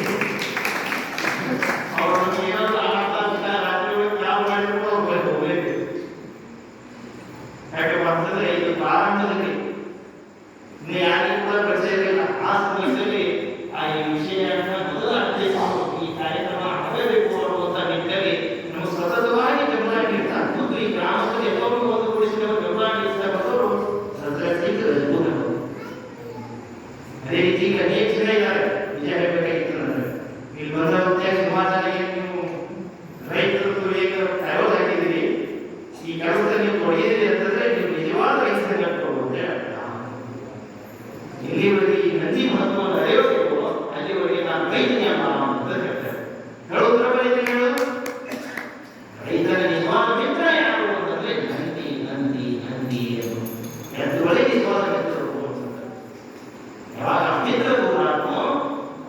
ಅವರನ್ನು ಏನಾದ್ರು ರಾತ್ರಿ ಯಾವ ಮಾಡಿದ್ರು ಅವ್ರು ಹೋಗ್ಬೇಕು. ಯಾಕಪ್ಪ ಅಂತಂದ್ರೆ ಇದು ಪ್ರಾರಂಭದಲ್ಲಿ ಇನ್ನು ಯಾರಿಗೂ ಕೂಡ ಪರಿಚಯ ಇರಲಿಲ್ಲ. ಆ ಸಮಯದಲ್ಲಿ ಆ ಈ ವಿಷಯನ ಮೊದಲ ಅರ್ಥೈಸಿಕೊಂಡು ಈ ಕಾರ್ಯಕ್ರಮ ಆಗಬೇಕು ಅನ್ನುವಂಥ ನಿಟ್ಟಿನಲ್ಲಿ ನಮ್ಮ ಸತತವಾಗಿ ಬೆಂಬಲ ನೀಡ್ತಾ ಮತ್ತು ಈ ಗ್ರಾಮದಲ್ಲಿ ಎಲ್ಲರೂ ಒಂದುಗೂಡಿಸಿ ನಾವು ಬೆಂಬಲ ನೀಡ್ತಾ ಬಂದವರು ದಸರಥ್ ಸಿಂಗ್ ರಜಪೂತ್ ಅವರು. ಅದೇ ರೀತಿ ಈಗ ಅನೇಕ ಜನ ಇದ್ದಾರೆ. ನಿಜ ಹೇಳಬೇಕಾಗಿತ್ತು ಅಂದ್ರೆ ಇಲ್ಲಿ ಬಂದಂತೆ ಸುಮಾರು ಜನ ನೀವು ರೈತರು ಕೆಲಸ ಹಾಕಿದ್ದೀರಿ. ಈ ಕೆಲಸದಲ್ಲಿ ನೀವು ತೊಡಗಿದ್ದೀರಿ ಅಂತಂದ್ರೆ ನೀವು ನಿಜವಾದ ರೈತರನ್ನ ಕಟ್ಕೊಳ್ಬಹುದು. ಇಲ್ಲಿವರೆಗೆ ಈ ನದಿ ಮಹತ್ವವನ್ನು ಅರಿಯಬೇಕು, ಅಲ್ಲಿವರೆಗೆ ನಾನು ರೈತನೇ ಅಂತ ಹೇಳ್ತಾರೆ. ಹೇಳೋದ್ರ ಬರೀ ಹೇಳೋದು ರೈತರ ನಿಜವಾದ ಮಿತ್ರ ಯಾರು ಅಂತಂದ್ರೆ ನಂದಿ ನಂದಿ ನಂದಿ ಎತ್ತುಗಳೇ ನಿಜವಾದ ಮಿತ್ರರು ಅಂತಂದ್ರೆ ಯಾವಾಗ ಮಿತ್ರ ಹೋರಾಟನೋ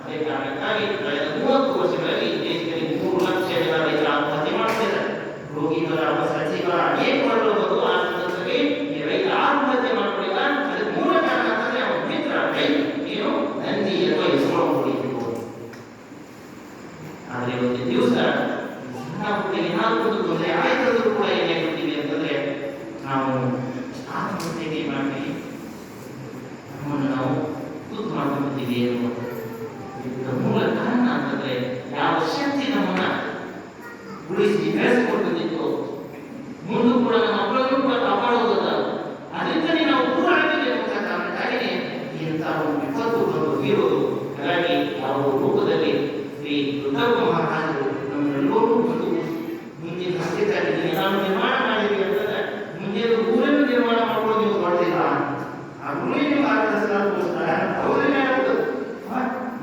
ಅದೇ ಕಾರಣಕ್ಕಾಗಿ ಕಳೆದ 30 ವರ್ಷಗಳಲ್ಲಿ ದೇಶದಲ್ಲಿ 3 ಲಕ್ಷ ಜನ ರೈತರ ಆತ್ಮಹತ್ಯೆ ಮಾಡ್ತಿದ್ದಾರೆ. ರೋಗಿಗಳ ಸಚಿವರ ಅನೇಕ ಮಾಡಬಹುದು. ಆ ಸಂದರ್ಭದಲ್ಲಿ ಈ ರೈತ ಆತ್ಮಹತ್ಯೆ ಮಾಡ್ಕೊಳ್ಳಿಲ್ಲ. ಅದಕ್ಕೆ ಮೂಲ ಕಾರಣ ಅಂತಂದ್ರೆ ಅವನ ಮಿತ್ರ ರೈತ ಏನು ನಂದಿ ಅಥವಾ ಇಸ್ಕೊಂಡು ಆದ್ರೆ ಒಂದು ದಿವಸ ಸಣ್ಣ ಪುಟ್ಟ ಏನಾದರೂ ಒಂದು ತೊಂದರೆ ಆಯ್ತಂದ್ರೂ ಕೂಡ ಏನಾಗ್ತೀವಿ ಅಂತಂದ್ರೆ ನಾವು ಆತ್ಮಹತ್ಯೆ ಮಾಡ್ತೀವಿ, ನಮ್ಮನ್ನು ನಾವು ತುತ್ತು ಮಾಡ್ಕೊಂಡ್ಬಿಡ್ತೀವಿ ಅನ್ನೋದು. ಇದರ ಮೂಲ ಕಾರಣ ಅಂತಂದ್ರೆ ಯಾವ ಶಕ್ತಿ ನಮ್ಮನ್ನ ಉಳಿಸಿ ಬೆಳೆಸ್ಕೊಂಡು ಬಂದಿತ್ತು ಮುಂದೂ ಕೂಡ ನಮ್ಮ ಮಕ್ಕಳನ್ನು ಕೂಡ ಕಾಪಾಡೋದಲ್ಲ. ಅದರಿಂದಲೇ ನಾವು ದೂರ ಆಗಿದ್ದೇವೆ ಅಂತ ಕಾರಣಕ್ಕಾಗಿಯೇ ಇಂತಹ ಒಂದು ವಿಪತ್ತು ಬಂದು ಇರೋದು. ಹಾಗಾಗಿ ಯಾವ ರೂಪದಲ್ಲಿ ಶ್ರೀ ರುದ್ರಪ್ಪ ಮಹಾರಾಜರು ನಮ್ಮೆಲ್ಲರೂ ಒಂದು ಮುಂದಿನ ಹತ್ತಿರದಲ್ಲಿ ಏನಾದ್ರು ನಿರ್ಮಾಣ ಮಾಡಿದ್ವಿ ಅಂತಂದ್ರೆ ಮುಂದಿನ ಊರನ್ನು ನಿರ್ಮಾಣ ಮಾಡ್ಕೊಂಡು ನೀವು ಮಾಡ್ತೀರಾ ಆ ಊರಿನ ಮಾರ್ಗದರ್ಶನಕ್ಕೋಸ್ಕರ ಅವರನ್ನೇ ಆಗುತ್ತದೆ.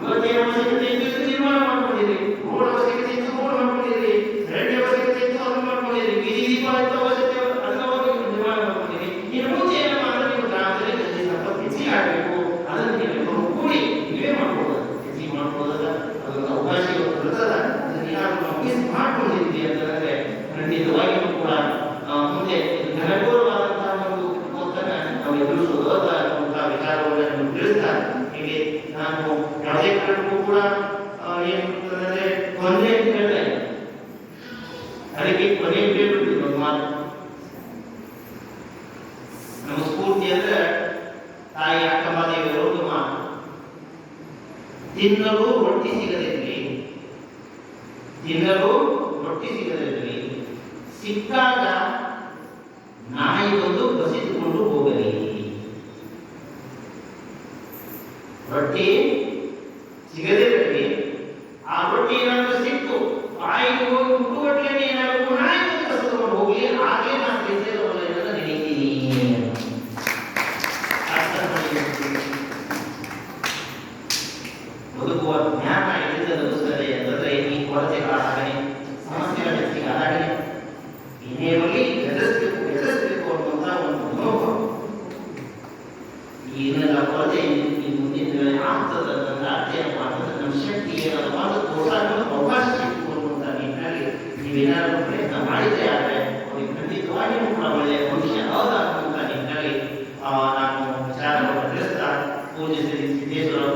ಇವತ್ತೇನು ಅವಶ್ಯಕತೆ ಇದ್ದು ನಿರ್ಮಾಣ ಮಾಡ್ಕೊಂಡಿರಿ, ರೋಡ್ ಅವಶ್ಯಕತೆ ಇದ್ದು ರೋಡ್ ಮಾಡ್ಕೊಂಡಿರಿ, ರೈಲ್ವೆ ಅವಶ್ಯಕತೆ ಇದ್ದು ಅದನ್ನು ಮಾಡ್ಕೊಂಡಿರಿ, ಬೀದಿ ದೀಪ ಇತ್ತು ಅವಶ್ಯಕತೆ ಅದನ್ನು ನಿರ್ಮಾಣ ಮಾಡ್ಕೊಂಡಿರಿ. ಇನ್ನು ಮುಂಚೆ ಏನು ಮಾಡಿದ್ರೆ ನೀವು ಗ್ರಾಮದಲ್ಲಿ ಜಲ್ದಿ ಸಂಪತ್ತು ಹೆಚ್ಚಿಗೆ ಆಗಬೇಕು, ಅದನ್ನು ನೀವೆಲ್ಲರೂ ಕೂಡಿ ನೀವೇ ಮಾಡ್ಬೋದು. ಹೆಚ್ಚಿಗೆ ಮಾಡ್ಬೋದಲ್ಲ, ಅದೊಂದು ಅವಕಾಶ ಇರ್ತದ. ಅದನ್ನ ಏನಾದ್ರು ನಾವು ಮಿಸ್ ಮಾಡ್ಕೊಂಡಿದ್ವಿ ಅಂತಂದ್ರೆ ಖಂಡಿತವಾಗಿಯೂ ಕೂಡ ಮುಂದೆ ಘನಘೋರವಾದಂತಹ ಒಂದು ವಿಪತ್ತನ್ನ ನಾವು ಎದುರಿಸೋದ ವಿಚಾರವನ್ನು ತಿಳಿಸ್ತಾ ಹೀಗೆ ನಾನು ಯಾವುದೇ ಕಾರಣಕ್ಕೂ ಕೂಡ ಏನಂತಂದ್ರೆ ತೊಂದರೆ ಅಂತ ಹೇಳ್ತಾ ಇಲ್ಲ. ಅದಕ್ಕೆ ಕೊನೆ ಹೇಳ್ಬಿಡ್ತೀವಿ ಒಂದು ಮಾತು. ನಮ್ಮ ಸ್ಫೂರ್ತಿ ಅಂದ್ರೆ ತಾಯಿ ಅಕ್ಕಮಹಾದೇವಿಯವರು ಒಂದು ಮಾತು, ತಿನ್ನಲು ರೊಟ್ಟಿ ಸಿಗದಿರಲಿ, ತಿನ್ನಲು ರೊಟ್ಟಿ ಸಿಗದಿರಲಿ, ಸಿಕ್ಕಾಗ ನಾಯಿ ಬಂದು ಬಸಿದುಕೊಂಡು ಹೋಗಲಿ. ರೊಟ್ಟಿ ಸಿಗದಿರಲಿ, ಆ ರೊಟ್ಟಿ ಏನಾದರೂ ಸಿಕ್ತು ಬಾಯಿಗೆ ಹೋಗಿ ಮುಟ್ಟುಗಟ್ಟಲೆ ಏನಾದರೂ ನಾಯಿ ಬಂದು ಬಸಿದುಕೊಂಡು ಹೋಗಲಿ, ಹಾಗೆ ನಾನು ಬೇಸರವಲ್ಲ ಅನ್ನೋದು ನೆನೀತೀನಿ. ಬದುಕುವ ಜ್ಞಾನ ಎಲ್ಲಿಂದ ಲಭಿಸುತ್ತದೆ ಅಂತಂದ್ರೆ ಈ ಕೊರತೆಗಳಾಗಲಿ ಸಮಸ್ಯೆಗಳ ಹೆಚ್ಚಿಗಾಗಲಿ ಇನ್ನೇನಲ್ಲಿ ಎದುರಿಸಬೇಕು ಅನ್ನುವಂಥ ಒಂದು ಮನೋಭಾವ. ಏನೆಲ್ಲ ಕೊರತೆ ಮುಂದಿನ ಆಗ್ತದೆ ಅಂತಂದ್ರೆ ಅಧ್ಯಯನ ಮಾಡ್ತದೆ ನಮ್ಮ ಶಕ್ತಿ ಏನಪ್ಪ ಅಂತ ತೋರ್ಸಾಕ ಅವಕಾಶ ಸಿಕ್ತು ಅನ್ನುವಂಥ ನಿಟ್ಟಿನಲ್ಲಿ ನೀವೇನಾದರೂ ಪ್ರಯತ್ನ ಮಾಡಿದ್ರೆ ಆದರೆ ಅವ್ರಿಗೆ ಖಂಡಿತವಾಗಿಯೂ ಕೂಡ ಒಳ್ಳೆಯ ಭವಿಷ್ಯ ಹೌದಾ ಪೂಜ್ಯ ಶ್ರೀ ಸಿದ್ದೇಶ್ವರ